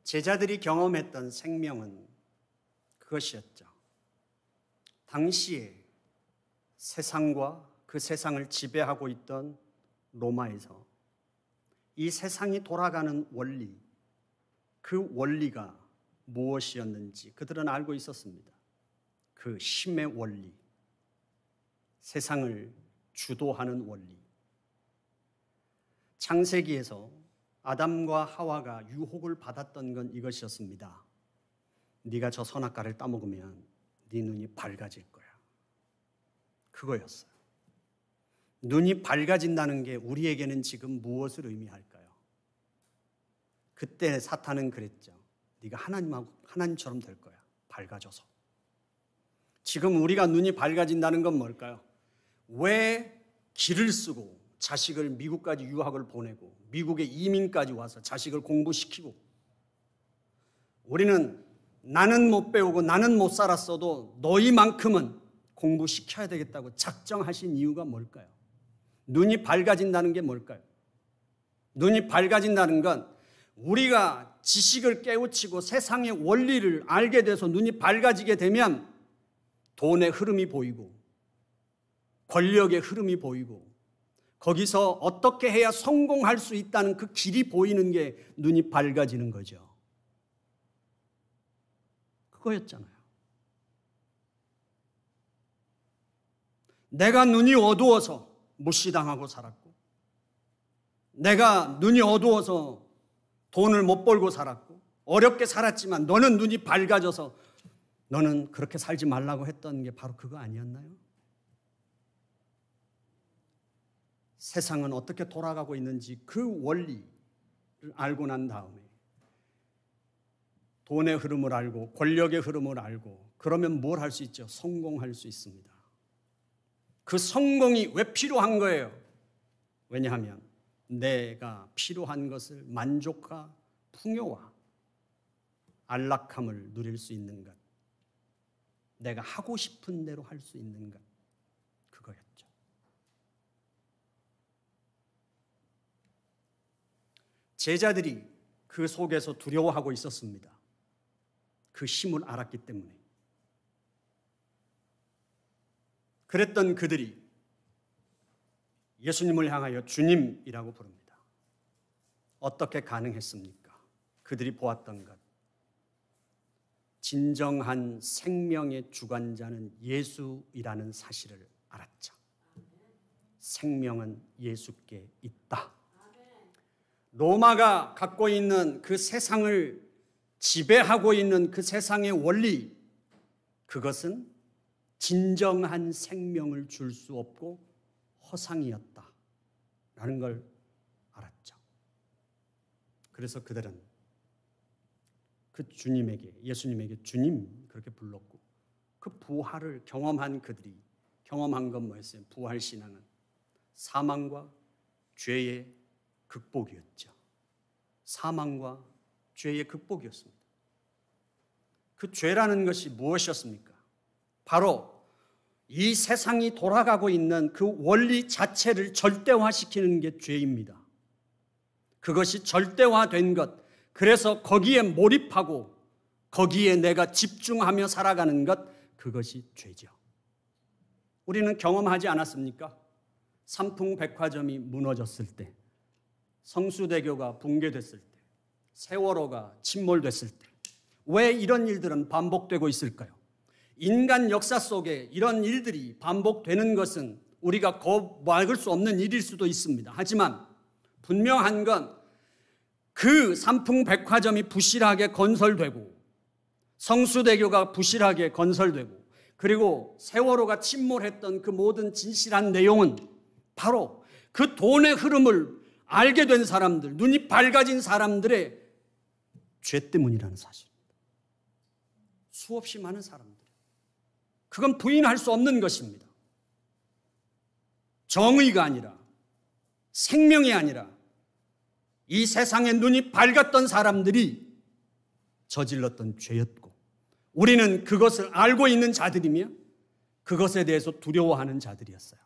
제자들이 경험했던 생명은 그것이었죠. 당시에 세상과 그 세상을 지배하고 있던 로마에서 이 세상이 돌아가는 원리, 그 원리가 무엇이었는지 그들은 알고 있었습니다. 그 힘의 원리, 세상을 주도하는 원리. 창세기에서 아담과 하와가 유혹을 받았던 건 이것이었습니다. 네가 저 선악과를 따먹으면 네 눈이 밝아질 거야. 그거였어요. 눈이 밝아진다는 게 우리에게는 지금 무엇을 의미할까요? 그때 사탄은 그랬죠. 네가 하나님처럼 될 거야. 밝아져서. 지금 우리가 눈이 밝아진다는 건 뭘까요? 왜 길을 쓰고 자식을 미국까지 유학을 보내고 미국에 이민까지 와서 자식을 공부시키고 우리는 나는 못 배우고 나는 못 살았어도 너희만큼은 공부시켜야 되겠다고 작정하신 이유가 뭘까요? 눈이 밝아진다는 게 뭘까요? 눈이 밝아진다는 건 우리가 지식을 깨우치고 세상의 원리를 알게 돼서 눈이 밝아지게 되면 돈의 흐름이 보이고 권력의 흐름이 보이고 거기서 어떻게 해야 성공할 수 있다는 그 길이 보이는 게 눈이 밝아지는 거죠. 그거였잖아요. 내가 눈이 어두워서 무시당하고 살았고 내가 눈이 어두워서 돈을 못 벌고 살았고 어렵게 살았지만 너는 눈이 밝아져서 너는 그렇게 살지 말라고 했던 게 바로 그거 아니었나요? 세상은 어떻게 돌아가고 있는지 그 원리를 알고 난 다음에 돈의 흐름을 알고 권력의 흐름을 알고 그러면 뭘 할 수 있죠? 성공할 수 있습니다. 그 성공이 왜 필요한 거예요? 왜냐하면 내가 필요한 것을 만족과 풍요와 안락함을 누릴 수 있는 것, 내가 하고 싶은 대로 할 수 있는 것, 그거였죠. 제자들이 그 속에서 두려워하고 있었습니다. 그 힘을 알았기 때문에. 그랬던 그들이 예수님을 향하여 주님이라고 부릅니다. 어떻게 가능했습니까? 그들이 보았던 것. 진정한 생명의 주관자는 예수이라는 사실을 알았죠. 생명은 예수께 있다. 로마가 갖고 있는 그 세상을 지배하고 있는 그 세상의 원리, 그것은 진정한 생명을 줄 수 없고 허상이었다라는 걸 알았죠. 그래서 그들은 그 주님에게, 예수님에게 주님 그렇게 불렀고 그 부활을 경험한 그들이 경험한 건 뭐였어요? 부활 신앙은 사망과 죄의 극복이었죠. 사망과 죄의 극복이었습니다. 그 죄라는 것이 무엇이었습니까? 바로 이 세상이 돌아가고 있는 그 원리 자체를 절대화시키는 게 죄입니다. 그것이 절대화된 것, 그래서 거기에 몰입하고 거기에 내가 집중하며 살아가는 것, 그것이 죄죠. 우리는 경험하지 않았습니까? 삼풍백화점이 무너졌을 때, 성수대교가 붕괴됐을 때, 세월호가 침몰됐을 때 왜 이런 일들은 반복되고 있을까요? 인간 역사 속에 이런 일들이 반복되는 것은 우리가 막을 수 없는 일일 수도 있습니다. 하지만 분명한 건 그 삼풍백화점이 부실하게 건설되고 성수대교가 부실하게 건설되고 그리고 세월호가 침몰했던 그 모든 진실한 내용은 바로 그 돈의 흐름을 알게 된 사람들, 눈이 밝아진 사람들의 죄 때문이라는 사실입니다. 수없이 많은 사람들. 그건 부인할 수 없는 것입니다. 정의가 아니라 생명이 아니라 이 세상에 눈이 밝았던 사람들이 저질렀던 죄였고 우리는 그것을 알고 있는 자들이며 그것에 대해서 두려워하는 자들이었어요.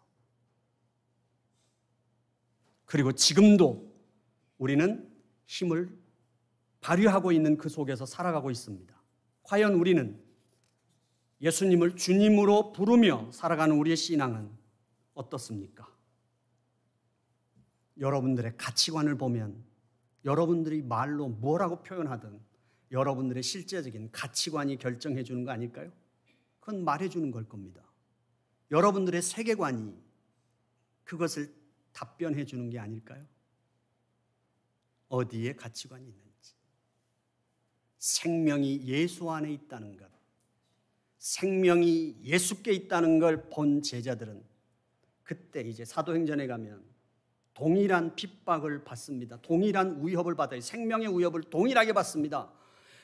그리고 지금도 우리는 힘을 발휘하고 있는 그 속에서 살아가고 있습니다. 과연 우리는 예수님을 주님으로 부르며 살아가는 우리의 신앙은 어떻습니까? 여러분들의 가치관을 보면 여러분들이 말로 뭐라고 표현하든 여러분들의 실제적인 가치관이 결정해 주는 거 아닐까요? 그건 말해 주는 걸 겁니다. 여러분들의 세계관이 그것을 답변해 주는 게 아닐까요? 어디에 가치관이 있는지. 생명이 예수 안에 있다는 것, 생명이 예수께 있다는 걸 본 제자들은 그때 이제 사도행전에 가면 동일한 핍박을 받습니다. 동일한 위협을 받아요. 생명의 위협을 동일하게 받습니다.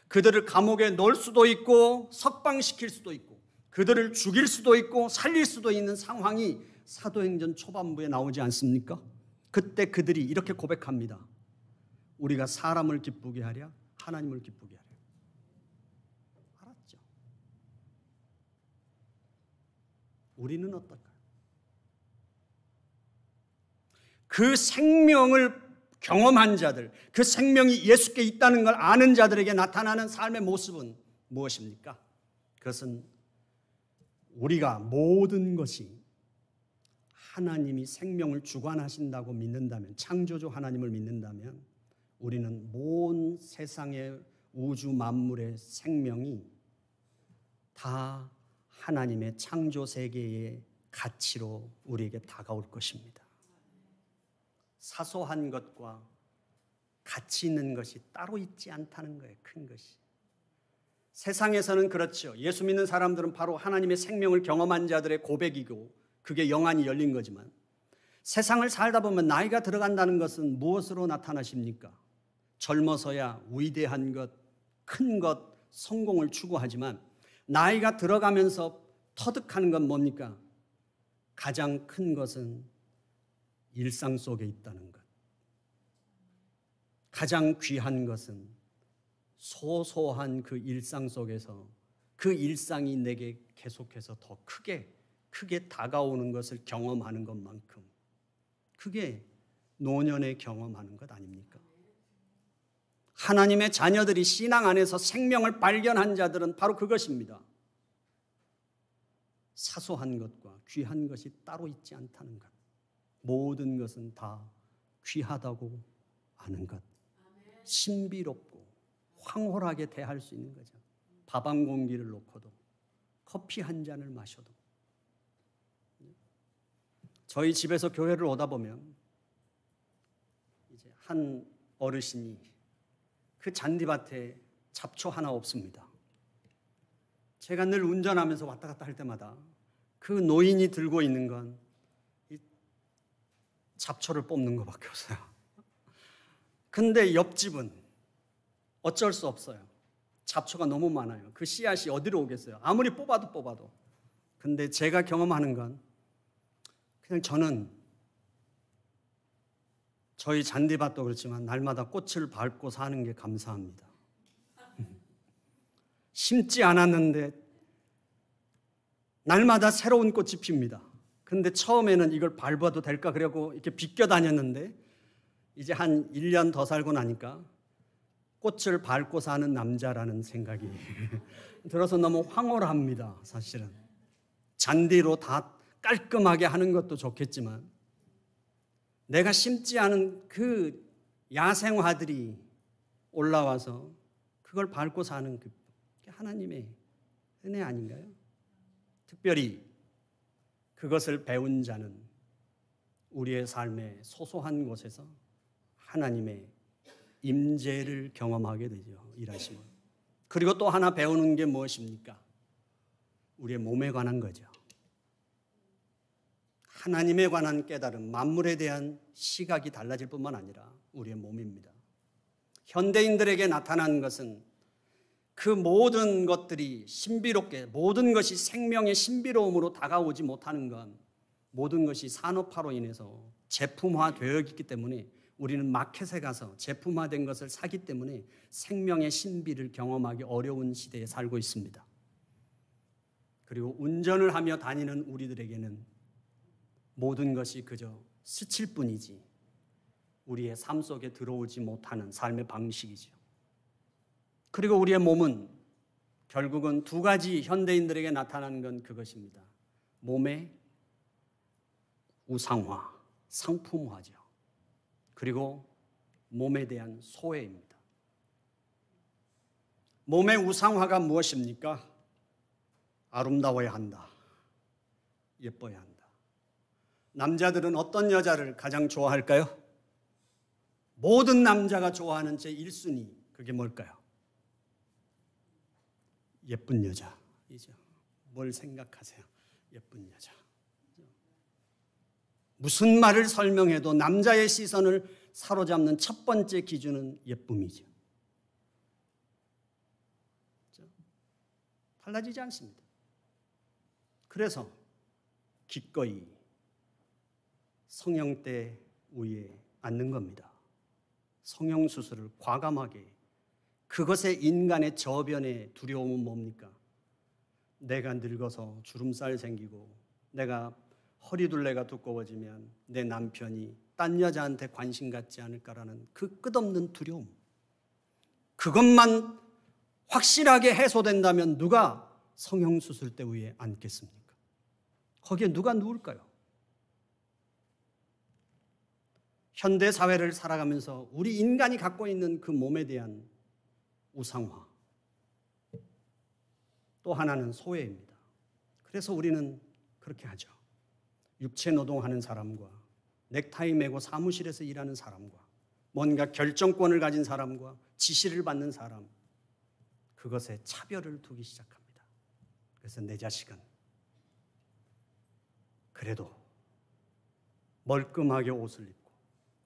그들을 감옥에 넣을 수도 있고 석방시킬 수도 있고 그들을 죽일 수도 있고 살릴 수도 있는 상황이 사도행전 초반부에 나오지 않습니까? 그때 그들이 이렇게 고백합니다. 우리가 사람을 기쁘게 하랴 하나님을 기쁘게 하랴. 알았죠? 우리는 어떨까요? 그 생명을 경험한 자들, 그 생명이 예수께 있다는 걸 아는 자들에게 나타나는 삶의 모습은 무엇입니까? 그것은 우리가 모든 것이 하나님이 생명을 주관하신다고 믿는다면, 창조주 하나님을 믿는다면 우리는 온 세상의 우주 만물의 생명이 다 하나님의 창조 세계의 가치로 우리에게 다가올 것입니다. 사소한 것과 가치 있는 것이 따로 있지 않다는 거예요. 큰 것이. 세상에서는 그렇죠. 예수 믿는 사람들은 바로 하나님의 생명을 경험한 자들의 고백이고 그게 영안이 열린 거지만 세상을 살다 보면 나이가 들어간다는 것은 무엇으로 나타나십니까? 젊어서야 위대한 것, 큰 것, 성공을 추구하지만 나이가 들어가면서 터득하는 건 뭡니까? 가장 큰 것은 일상 속에 있다는 것. 가장 귀한 것은 소소한 그 일상 속에서 그 일상이 내게 계속해서 더 크게 다가오는 것을 경험하는 것만큼 그게 노년에 경험하는 것 아닙니까? 하나님의 자녀들이 신앙 안에서 생명을 발견한 자들은 바로 그것입니다. 사소한 것과 귀한 것이 따로 있지 않다는 것. 모든 것은 다 귀하다고 아는 것. 신비롭고 황홀하게 대할 수 있는 거죠. 밥 한 공기를 놓고도 커피 한 잔을 마셔도. 저희 집에서 교회를 오다 보면 이제 한 어르신이 그 잔디밭에 잡초 하나 없습니다. 제가 늘 운전하면서 왔다 갔다 할 때마다 그 노인이 들고 있는 건 잡초를 뽑는 것밖에 없어요. 근데 옆집은 어쩔 수 없어요. 잡초가 너무 많아요. 그 씨앗이 어디로 오겠어요? 아무리 뽑아도. 근데 제가 경험하는 건 그냥 저는 저희 잔디밭도 그렇지만 날마다 꽃을 밟고 사는 게 감사합니다. 심지 않았는데 날마다 새로운 꽃이 핍니다. 근데 처음에는 이걸 밟아도 될까 그러고 이렇게 비껴 다녔는데 이제 한 1년 더 살고 나니까 꽃을 밟고 사는 남자라는 생각이 들어서 너무 황홀합니다. 사실은 잔디로 다 깔끔하게 하는 것도 좋겠지만 내가 심지 않은 그 야생화들이 올라와서 그걸 밟고 사는 그 하나님의 은혜 아닌가요? 특별히 그것을 배운 자는 우리의 삶의 소소한 곳에서 하나님의 임재를 경험하게 되죠. 일하심을. 그리고 또 하나 배우는 게 무엇입니까? 우리의 몸에 관한 거죠. 하나님에 관한 깨달음, 만물에 대한 시각이 달라질 뿐만 아니라 우리의 몸입니다. 현대인들에게 나타난 것은 그 모든 것들이 신비롭게, 모든 것이 생명의 신비로움으로 다가오지 못하는 건 모든 것이 산업화로 인해서 제품화되어 있기 때문에 우리는 마켓에 가서 제품화된 것을 사기 때문에 생명의 신비를 경험하기 어려운 시대에 살고 있습니다. 그리고 운전을 하며 다니는 우리들에게는 모든 것이 그저 스칠 뿐이지 우리의 삶 속에 들어오지 못하는 삶의 방식이죠. 그리고 우리의 몸은 결국은 두 가지 현대인들에게 나타나는 건 그것입니다. 몸의 우상화, 상품화죠. 그리고 몸에 대한 소외입니다. 몸의 우상화가 무엇입니까? 아름다워야 한다. 예뻐야 한다. 남자들은 어떤 여자를 가장 좋아할까요? 모든 남자가 좋아하는 제1순위, 그게 뭘까요? 예쁜 여자이죠. 뭘 생각하세요? 예쁜 여자. 무슨 말을 설명해도 남자의 시선을 사로잡는 첫 번째 기준은 예쁨이죠. 달라지지 않습니다. 그래서 기꺼이 성형대 위에 앉는 겁니다. 성형수술을 과감하게. 그것의 인간의 저변의 두려움은 뭡니까? 내가 늙어서 주름살 생기고 내가 허리둘레가 두꺼워지면 내 남편이 딴 여자한테 관심 갖지 않을까라는 그 끝없는 두려움. 그것만 확실하게 해소된다면 누가 성형수술대 위에 앉겠습니까? 거기에 누가 누울까요? 현대사회를 살아가면서 우리 인간이 갖고 있는 그 몸에 대한 우상화. 또 하나는 소외입니다. 그래서 우리는 그렇게 하죠. 육체 노동하는 사람과 넥타이 매고 사무실에서 일하는 사람과 뭔가 결정권을 가진 사람과 지시를 받는 사람, 그것에 차별을 두기 시작합니다. 그래서 내 자식은 그래도 멀끔하게 옷을 입고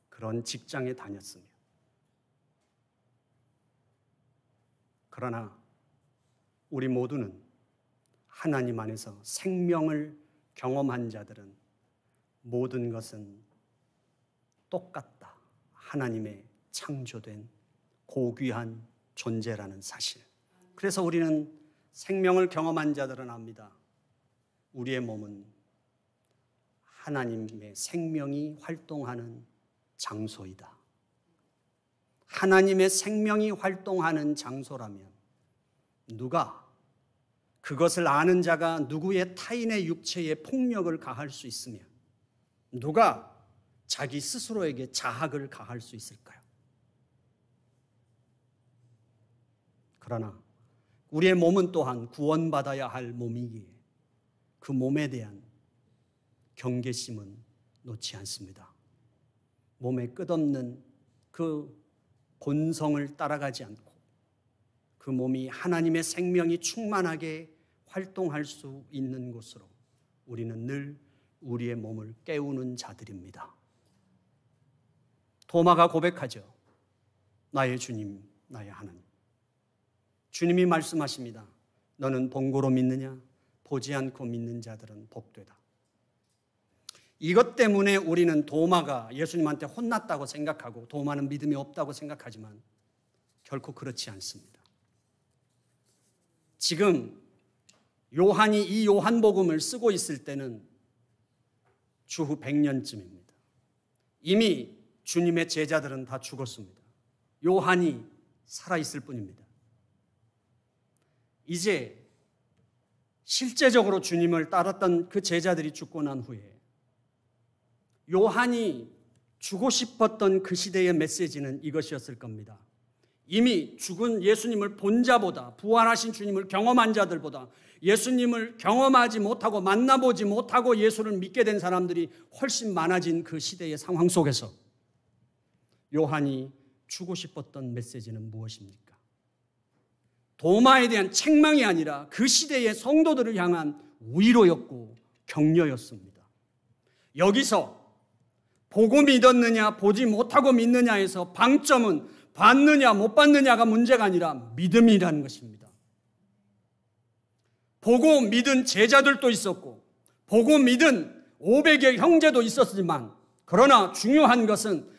그런 직장에 다녔으며, 그러나 우리 모두는 하나님 안에서 생명을 경험한 자들은 모든 것은 똑같다. 하나님의 창조된 고귀한 존재라는 사실. 그래서 우리는 생명을 경험한 자들은 압니다. 우리의 몸은 하나님의 생명이 활동하는 장소이다. 하나님의 생명이 활동하는 장소라면 누가, 그것을 아는 자가 누구의 타인의 육체에 폭력을 가할 수 있으며 누가 자기 스스로에게 자학을 가할 수 있을까요? 그러나 우리의 몸은 또한 구원받아야 할 몸이기에 그 몸에 대한 경계심은 놓지 않습니다. 몸의 끝없는 그 본성을 따라가지 않고 그 몸이 하나님의 생명이 충만하게 활동할 수 있는 곳으로 우리는 늘 우리의 몸을 깨우는 자들입니다. 도마가 고백하죠. 나의 주님, 나의 하나님. 주님이 말씀하십니다. 너는 본고로 믿느냐? 보지 않고 믿는 자들은 복되다. 이것 때문에 우리는 도마가 예수님한테 혼났다고 생각하고 도마는 믿음이 없다고 생각하지만 결코 그렇지 않습니다. 지금 요한이 이 요한복음을 쓰고 있을 때는 주후 100년쯤입니다. 이미 주님의 제자들은 다 죽었습니다. 요한이 살아있을 뿐입니다. 이제 실제적으로 주님을 따랐던 그 제자들이 죽고 난 후에 요한이 주고 싶었던 그 시대의 메시지는 이것이었을 겁니다. 이미 죽은 예수님을 본 자보다, 부활하신 주님을 경험한 자들보다 예수님을 경험하지 못하고 만나보지 못하고 예수를 믿게 된 사람들이 훨씬 많아진 그 시대의 상황 속에서 요한이 주고 싶었던 메시지는 무엇입니까? 도마에 대한 책망이 아니라 그 시대의 성도들을 향한 위로였고 격려였습니다. 여기서 보고 믿었느냐 보지 못하고 믿느냐에서 방점은 받느냐 못 받느냐가 문제가 아니라 믿음이라는 것입니다. 보고 믿은 제자들도 있었고 보고 믿은 500의 형제도 있었지만, 그러나 중요한 것은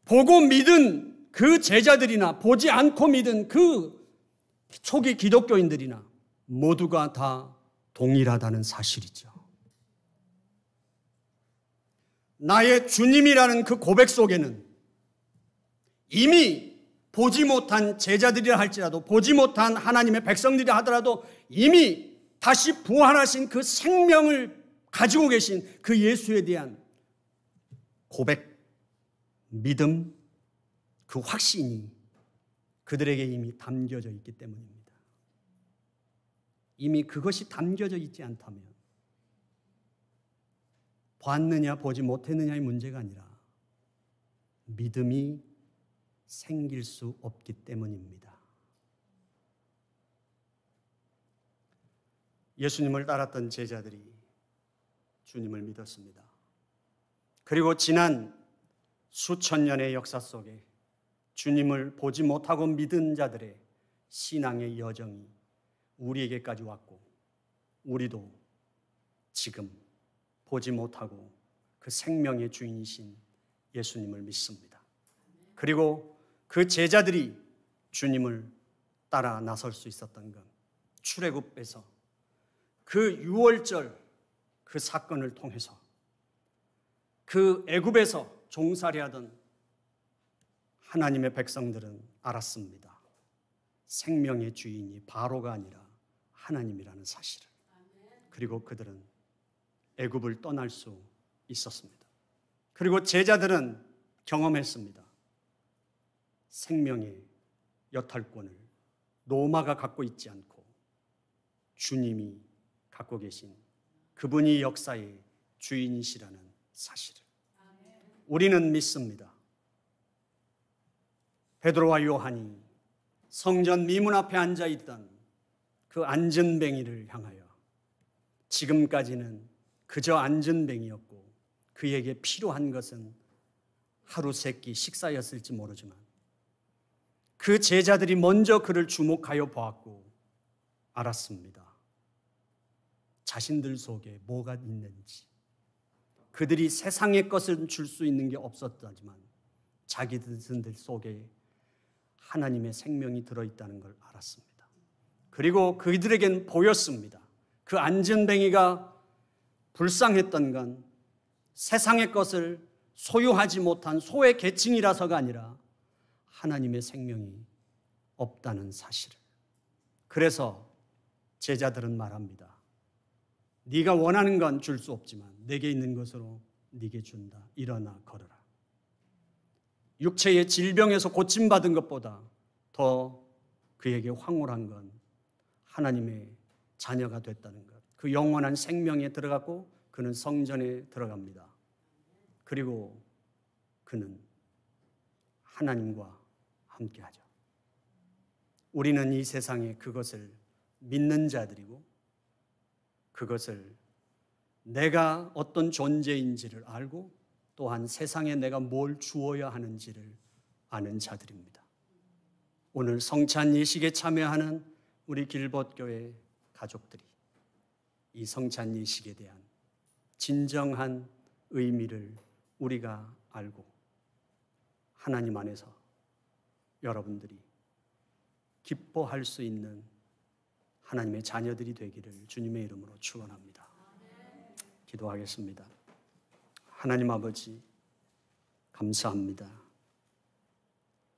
보고 믿은 그 제자들이나 보지 않고 믿은 그 초기 기독교인들이나 모두가 다 동일하다는 사실이죠. 나의 주님이라는 그 고백 속에는 이미 보지 못한 제자들이라 할지라도, 보지 못한 하나님의 백성들이라 하더라도 이미 다시 부활하신 그 생명을 가지고 계신 그 예수에 대한 고백, 믿음, 그 확신이 그들에게 이미 담겨져 있기 때문입니다. 이미 그것이 담겨져 있지 않다면 봤느냐 보지 못했느냐의 문제가 아니라 믿음이 생길 수 없기 때문입니다. 예수님을 따랐던 제자들이 주님을 믿었습니다. 그리고 지난 수천 년의 역사 속에 주님을 보지 못하고 믿은 자들의 신앙의 여정이 우리에게까지 왔고, 우리도 지금 보지 못하고 그 생명의 주인이신 예수님을 믿습니다. 그리고 그 제자들이 주님을 따라 나설 수 있었던 건 출애굽에서 그 유월절 그 사건을 통해서 그 애굽에서 종살이하던 하나님의 백성들은 알았습니다. 생명의 주인이 바로가 아니라 하나님이라는 사실을. 그리고 그들은 애굽을 떠날 수 있었습니다. 그리고 제자들은 경험했습니다. 생명의 여탈권을 로마가 갖고 있지 않고 주님이 갖고 계신, 그분이 역사의 주인이시라는 사실을 우리는 믿습니다. 베드로와 요한이 성전 미문 앞에 앉아있던 그 안전뱅이를 향하여, 지금까지는 그저 안전뱅이였고 그에게 필요한 것은 하루 세 끼 식사였을지 모르지만 그 제자들이 먼저 그를 주목하여 보았고 알았습니다. 자신들 속에 뭐가 있는지. 그들이 세상의 것을 줄 수 있는 게 없었다지만 자기들 속에 하나님의 생명이 들어있다는 걸 알았습니다. 그리고 그들에겐 보였습니다. 그 안전뱅이가 불쌍했던 건 세상의 것을 소유하지 못한 소의 계층이라서가 아니라 하나님의 생명이 없다는 사실을. 그래서 제자들은 말합니다. 네가 원하는 건 줄 수 없지만 내게 있는 것으로 네게 준다. 일어나 걸어라. 육체의 질병에서 고침받은 것보다 더 그에게 황홀한 건 하나님의 자녀가 됐다는 것. 그 영원한 생명에 들어갔고 그는 성전에 들어갑니다. 그리고 그는 하나님과 함께하죠. 우리는 이 세상에 그것을 믿는 자들이고 그것을 내가 어떤 존재인지를 알고 또한 세상에 내가 뭘 주어야 하는지를 아는 자들입니다. 오늘 성찬 예식에 참여하는 우리 길벗교회 가족들이 이 성찬 예식에 대한 진정한 의미를 우리가 알고 하나님 안에서 여러분들이 기뻐할 수 있는 하나님의 자녀들이 되기를 주님의 이름으로 축원합니다. 기도하겠습니다. 하나님 아버지 감사합니다.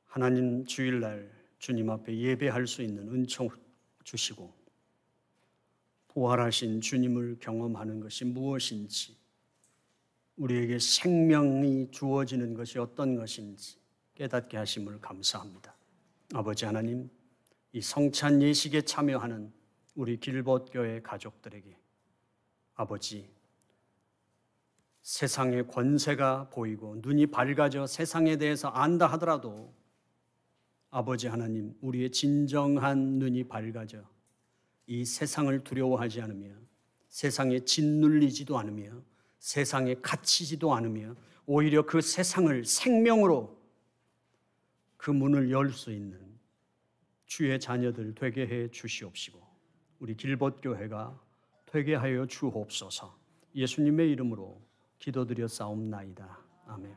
하나님 주일날 주님 앞에 예배할 수 있는 은총 주시고 부활하신 주님을 경험하는 것이 무엇인지, 우리에게 생명이 주어지는 것이 어떤 것인지 깨닫게 하심을 감사합니다. 아버지 하나님, 이 성찬 예식에 참여하는 우리 길벗교회 가족들에게 아버지, 세상의 권세가 보이고 눈이 밝아져 세상에 대해서 안다 하더라도 아버지 하나님, 우리의 진정한 눈이 밝아져 이 세상을 두려워하지 않으며 세상에 짓눌리지도 않으며 세상에 갇히지도 않으며 오히려 그 세상을 생명으로 그 문을 열 수 있는 주의 자녀들 되게 해 주시옵시고 우리 길벗교회가 되게 하여 주옵소서. 예수님의 이름으로 기도드려 싸움나이다. 아멘.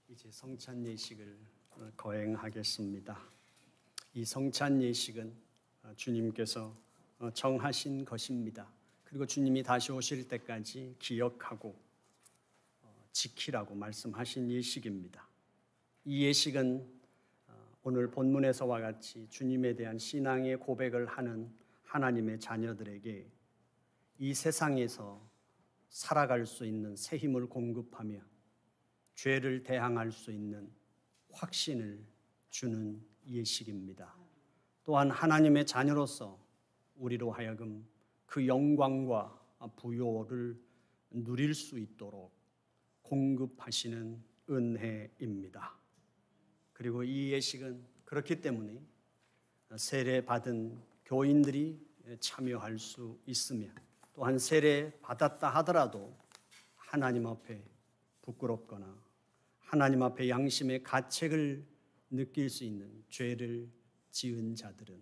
이제 성찬 예식을 거행하겠습니다. 이 성찬 예식은 주님께서 정하신 것입니다. 그리고 주님이 다시 오실 때까지 기억하고 지키라고 말씀하신 예식입니다. 이 예식은 오늘 본문에서와 같이 주님에 대한 신앙의 고백을 하는 하나님의 자녀들에게 이 세상에서 살아갈 수 있는 새 힘을 공급하며 죄를 대항할 수 있는 확신을 주는 예식입니다. 또한 하나님의 자녀로서 우리로 하여금 그 영광과 부요를 누릴 수 있도록 공급하시는 은혜입니다. 그리고 이 예식은 그렇기 때문에 세례 받은 교인들이 참여할 수 있으며 또한 세례 받았다 하더라도 하나님 앞에 부끄럽거나 하나님 앞에 양심의 가책을 느낄 수 있는 죄를 지은 자들은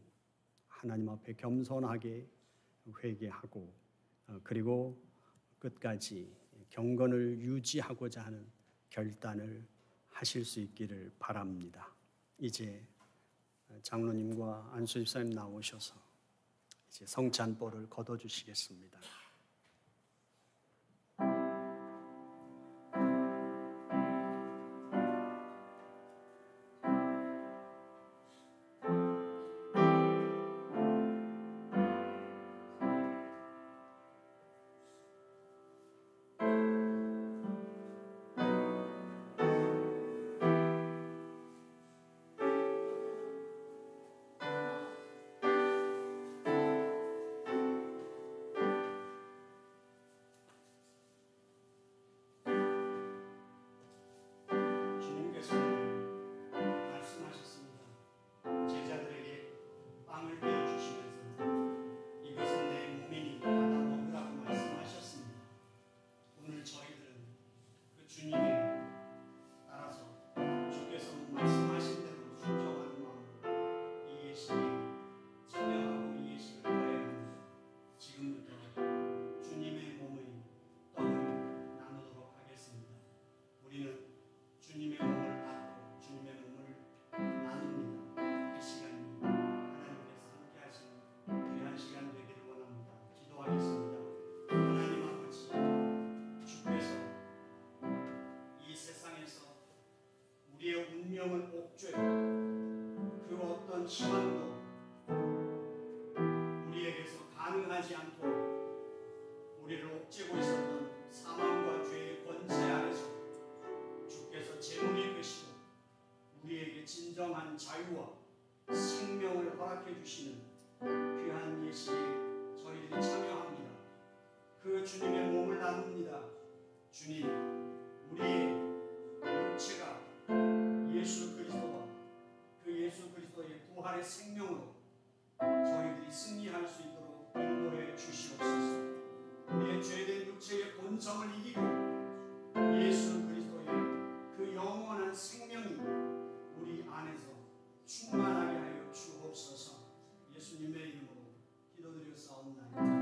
하나님 앞에 겸손하게 회개하고 그리고 끝까지 경건을 유지하고자 하는 결단을 하실 수 있기를 바랍니다. 이제 장로님과 안수 집사님 나오셔서 이제 성찬볼을 걷어주시겠습니다. 우리의 운명을 옥죄고 그 어떤 희망도 우리에게서 가능하지 않도록 우리를 옥죄고 있었던 사망과 죄의 권세 아래서 주께서 제물이 되시고 우리에게 진정한 자유와 생명을 허락해 주시는 귀한 예식에 저희들이 참여합니다. 그 주님의 몸을 나눕니다. 주님, 우리의 육체가 예수 그리스도와 그 예수 그리스도의 부활의 생명으로 저희들이 승리할 수 있도록 인도해 주시옵소서. 우리의 죄된 육체의 본성을 이기고 예수 그리스도의 그 영원한 생명이 우리 안에서 충만하게 하여 주옵소서. 예수님의 이름으로 기도드렸사옵나이다.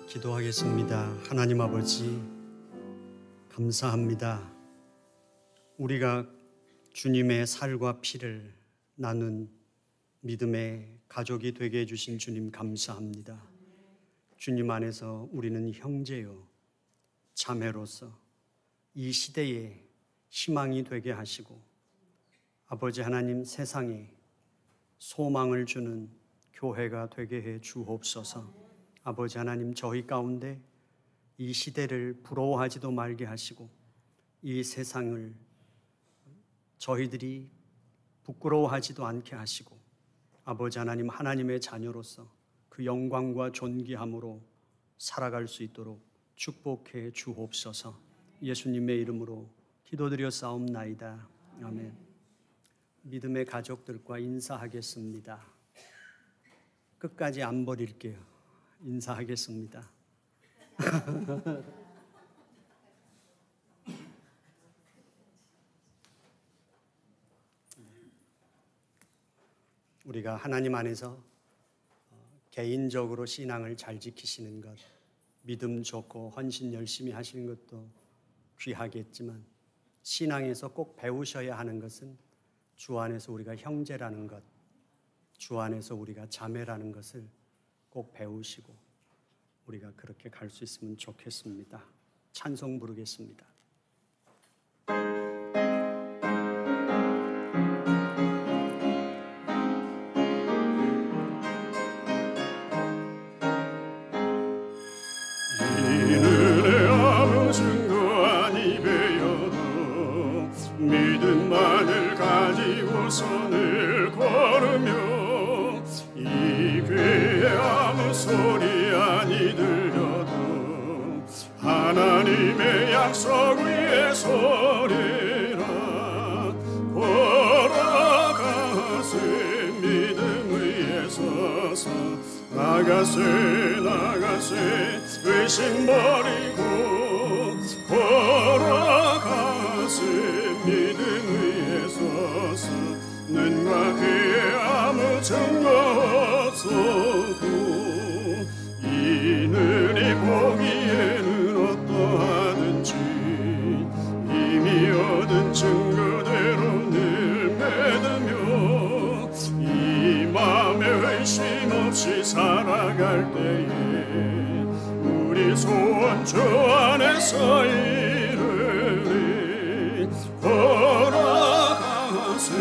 기도하겠습니다. 하나님 아버지, 감사합니다. 우리가 주님의 살과 피를 나눈 믿음의 가족이 되게 해주신 주님 감사합니다. 주님 안에서 우리는 형제요, 자매로서 이 시대에 희망이 되게 하시고, 아버지 하나님, 세상에 소망을 주는 교회가 되게 해 주옵소서. 아버지 하나님, 저희 가운데 이 시대를 부러워하지도 말게 하시고, 이 세상을 저희들이 부끄러워하지도 않게 하시고, 아버지 하나님, 하나님의 자녀로서 그 영광과 존귀함으로 살아갈 수 있도록 축복해 주옵소서. 예수님의 이름으로 기도드려 싸움나이다. 아멘. 믿음의 가족들과 인사하겠습니다. 끝까지 안 버릴게요. 인사하겠습니다. 우리가 하나님 안에서 개인적으로 신앙을 잘 지키시는 것, 믿음 좋고 헌신 열심히 하시는 것도 귀하겠지만, 신앙에서 꼭 배우셔야 하는 것은 주 안에서 우리가 형제라는 것, 주 안에서 우리가 자매라는 것을 꼭 배우시고 우리가 그렇게 갈 수 있으면 좋겠습니다. 찬송 부르겠습니다. 믿음만을 가지고 선을 걸으며 이 귀에 아무 소리 아니 들려도 하나님의 약속 위에 서리라. 걸어가세 믿음 위에 서서 나가세 의심 버리고 걸어가세 믿음 위에 서서 눈과 귀에 아무 증거 없어도 이 눈이 보기에는 어떠하든지 이미 얻은 증거대로 늘 믿으며 이 맘에 의심 없이 살아갈 때에 우리 소원 주 안에서 이르리. 걸어가세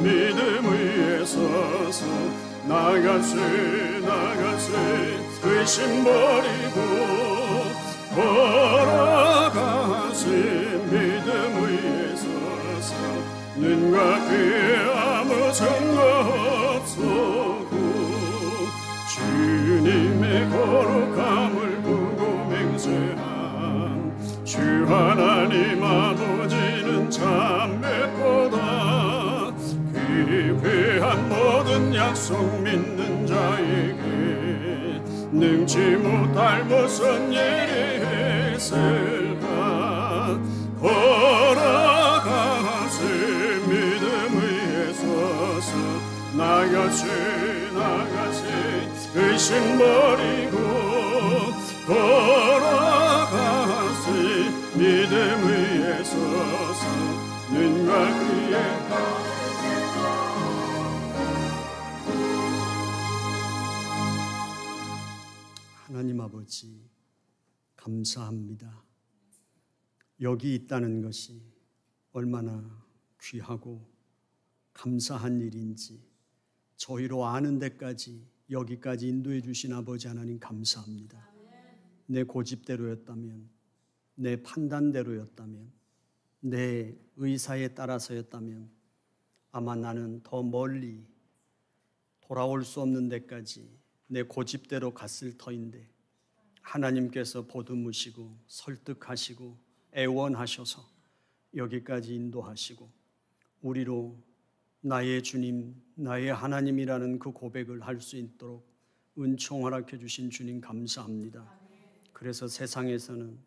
믿음 위에 서서 나가세 의심 버리고 걸어가세 믿음 위에 서서 눈과 귀에 아무 증거 없어도 주님의 거룩함을 두고 맹세한 주 하나님 아버지는 참배보다 귀한 모든 약속 믿는 자에게 능치 못할 무슨 일이 있을까. 걸어가세 믿음 위에 서서 나가세 의심 버리고 걸어가세 믿음 위에 서서 눈과 귀에 하나님 아버지, 감사합니다. 여기 있다는 것이 얼마나 귀하고 감사한 일인지 저희로 아는 데까지 여기까지 인도해 주신 아버지 하나님 감사합니다. 내 고집대로였다면, 내 판단대로였다면, 내 의사에 따라서였다면 아마 나는 더 멀리 돌아올 수 없는 데까지 내 고집대로 갔을 터인데 하나님께서 보듬으시고 설득하시고 애원하셔서 여기까지 인도하시고 우리로 나의 주님, 나의 하나님이라는 그 고백을 할 수 있도록 은총 허락해 주신 주님 감사합니다. 그래서 세상에서는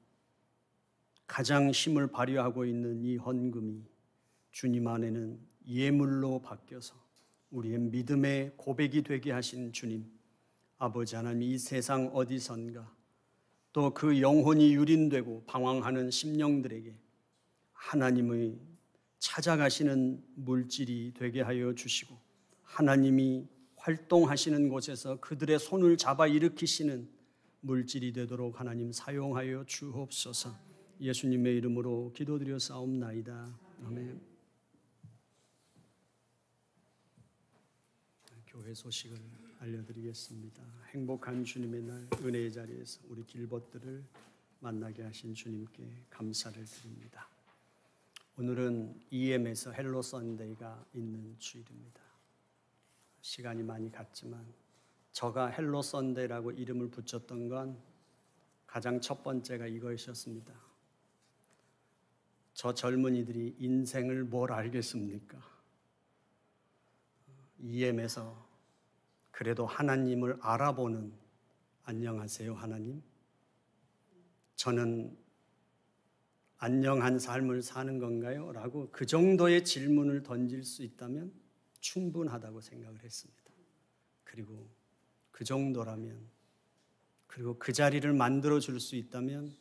가장 힘을 발휘하고 있는 이 헌금이 주님 안에는 예물로 바뀌어서 우리의 믿음의 고백이 되게 하신 주님, 아버지 하나님, 이 세상 어디선가 또 그 영혼이 유린되고 방황하는 심령들에게 하나님의 찾아가시는 물질이 되게 하여 주시고 하나님이 활동하시는 곳에서 그들의 손을 잡아 일으키시는 물질이 되도록 하나님 사용하여 주옵소서. 예수님의 이름으로 기도드려 싸움나이다. 아멘. 교회 소식을 알려드리겠습니다. 행복한 주님의 날 은혜의 자리에서 우리 길벗들을 만나게 하신 주님께 감사를 드립니다. 오늘은 EM에서 헬로 선데이가 있는 주일입니다. 시간이 많이 갔지만 저가 헬로 선데이라고 이름을 붙였던 건 가장 첫 번째가 이것이었습니다. 저 젊은이들이 인생을 뭘 알겠습니까? EM에서 그래도 하나님을 알아보는 안녕하세요 하나님. 저는 안녕한 삶을 사는 건가요? 라고 그 정도의 질문을 던질 수 있다면 충분하다고 생각을 했습니다. 그리고 그 정도라면, 그리고 그 자리를 만들어 줄 수 있다면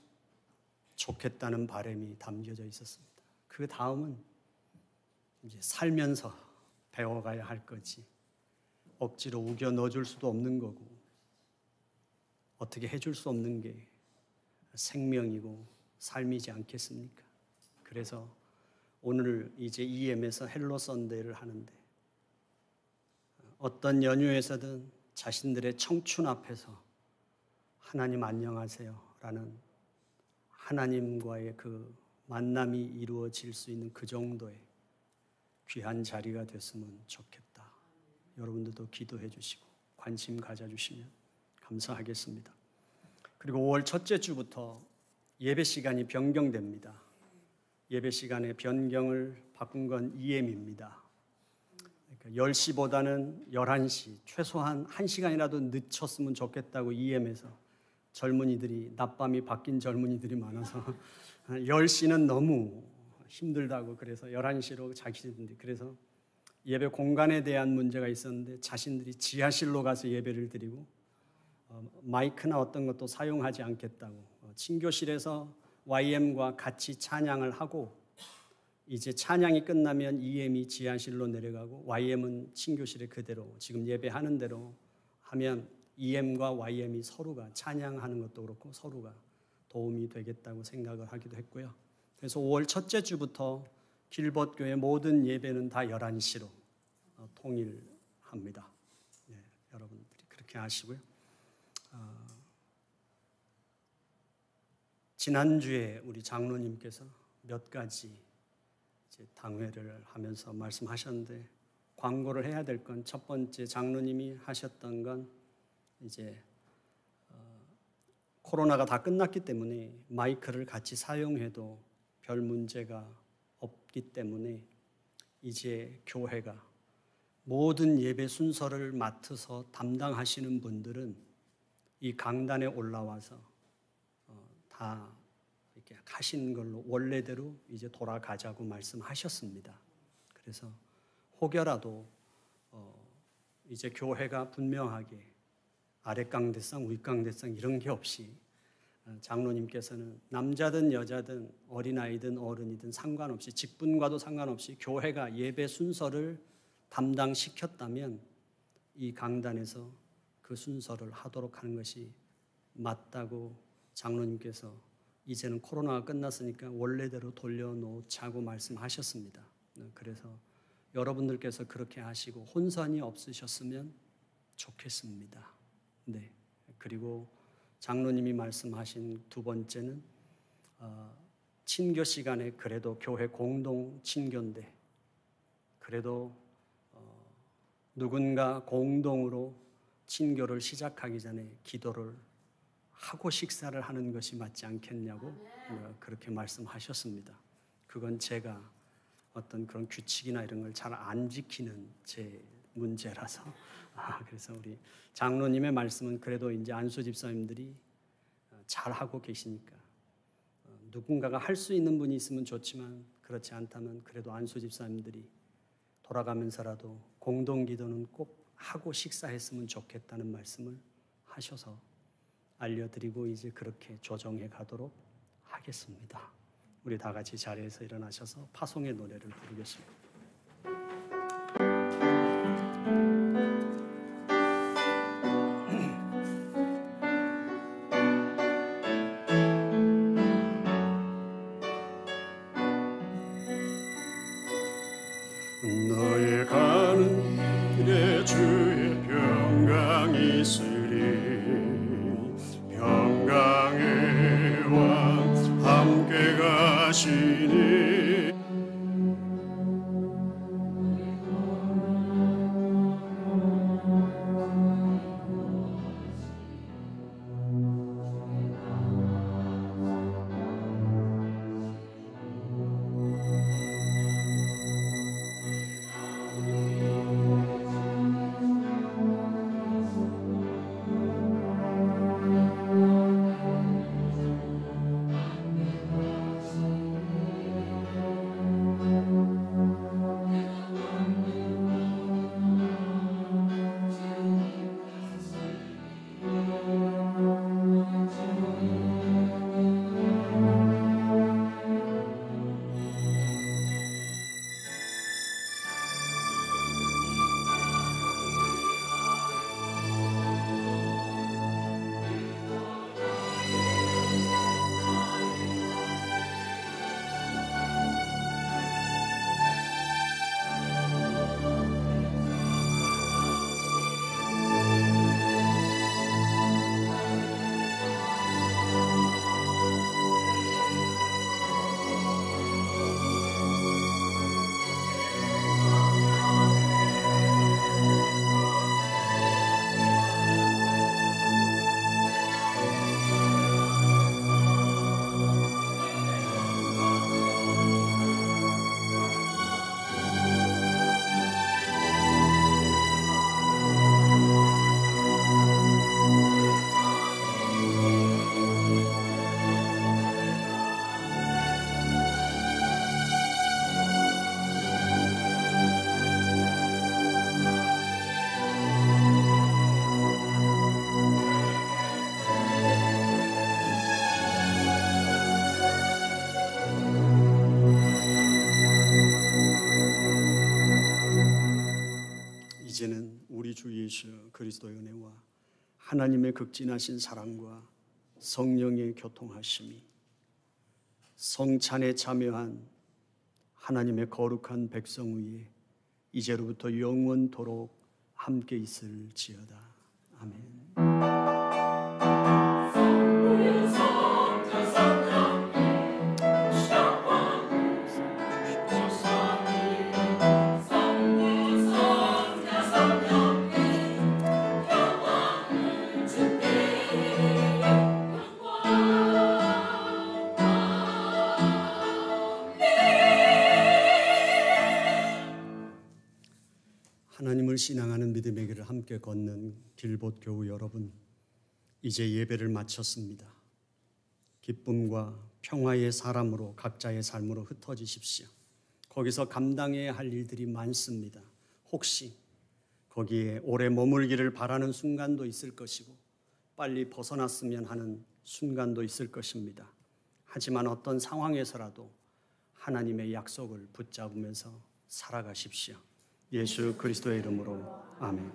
좋겠다는 바람이 담겨져 있었습니다. 그 다음은 이제 살면서 배워가야 할 거지, 억지로 우겨 넣어줄 수도 없는 거고 어떻게 해줄 수 없는 게 생명이고 삶이지 않겠습니까? 그래서 오늘 이제 EM에서 헬로 선데이를 하는데 어떤 연휴에서든 자신들의 청춘 앞에서 하나님 안녕하세요 라는 하나님과의 그 만남이 이루어질 수 있는 그 정도의 귀한 자리가 됐으면 좋겠다. 여러분들도 기도해 주시고 관심 가져주시면 감사하겠습니다. 그리고 5월 첫째 주부터 예배 시간이 변경됩니다. 예배 시간의 변경을 바꾼 건 EM입니다. 그러니까 10시보다는 11시, 최소한 1시간이라도 늦췄으면 좋겠다고 EM에서 젊은이들이, 낮밤이 바뀐 젊은이들이 많아서 10시는 너무 힘들다고 그래서 11시로 자기들이, 그래서 예배 공간에 대한 문제가 있었는데 자신들이 지하실로 가서 예배를 드리고 마이크나 어떤 것도 사용하지 않겠다고 친교실에서 YM과 같이 찬양을 하고 이제 찬양이 끝나면 EM이 지하실로 내려가고 YM은 친교실에 그대로 지금 예배하는 대로 하면 EM과 YM이 서로가 찬양하는 것도 그렇고 서로가 도움이 되겠다고 생각을 하기도 했고요. 그래서 5월 첫째 주부터 길벗교회 모든 예배는 다 11시로 통일합니다. 네, 여러분들이 그렇게 하시고요. 지난주에 우리 장로님께서 몇 가지 이제 당회를 하면서 말씀하셨는데 광고를 해야 될 건 첫 번째 장로님이 하셨던 건 이제 코로나가 다 끝났기 때문에 마이크를 같이 사용해도 별 문제가 없기 때문에 이제 교회가 모든 예배 순서를 맡아서 담당하시는 분들은 이 강단에 올라와서 다 이렇게 하신 걸로 원래대로 이제 돌아가자고 말씀하셨습니다. 그래서 혹여라도 이제 교회가 분명하게 아랫강대상, 윗강대상 이런 게 없이 장로님께서는 남자든 여자든 어린아이든 어른이든 상관없이 직분과도 상관없이 교회가 예배 순서를 담당시켰다면 이 강단에서 그 순서를 하도록 하는 것이 맞다고 장로님께서 이제는 코로나가 끝났으니까 원래대로 돌려놓자고 말씀하셨습니다. 그래서 여러분들께서 그렇게 하시고 혼선이 없으셨으면 좋겠습니다. 네. 그리고 장로님이 말씀하신 두 번째는 친교 시간에 그래도 교회 공동 친교인데 그래도 누군가 공동으로 친교를 시작하기 전에 기도를 하고 식사를 하는 것이 맞지 않겠냐고 그렇게 말씀하셨습니다. 그건 제가 어떤 그런 규칙이나 이런 걸 잘 안 지키는 제 문제라서 그래서 우리 장로님의 말씀은 그래도 이제 안수 집사님들이 잘 하고 계시니까 누군가가 할 수 있는 분이 있으면 좋지만 그렇지 않다면 그래도 안수 집사님들이 돌아가면서라도 공동 기도는 꼭 하고 식사했으면 좋겠다는 말씀을 하셔서 알려드리고 이제 그렇게 조정해 가도록 하겠습니다. 우리 다 같이 자리에서 일어나셔서 파송의 노래를 부르겠습니다. 너의 가는 길에 주의 평강 있으리 평강의 왕 함께 가시니 이제는 우리 주 예수 그리스도의 은혜와 하나님의 극진하신 사랑과 성령의 교통하심이 성찬에 참여한 하나님의 거룩한 백성 위에 이제로부터 영원토록 함께 있을지어다. 아멘. 하나님을 신앙하는 믿음의 길을 함께 걷는 길봇 교우 여러분, 이제 예배를 마쳤습니다. 기쁨과 평화의 사람으로 각자의 삶으로 흩어지십시오. 거기서 감당해야 할 일들이 많습니다. 혹시 거기에 오래 머물기를 바라는 순간도 있을 것이고 빨리 벗어났으면 하는 순간도 있을 것입니다. 하지만 어떤 상황에서라도 하나님의 약속을 붙잡으면서 살아가십시오. 예수 그리스도의 이름으로 아멘.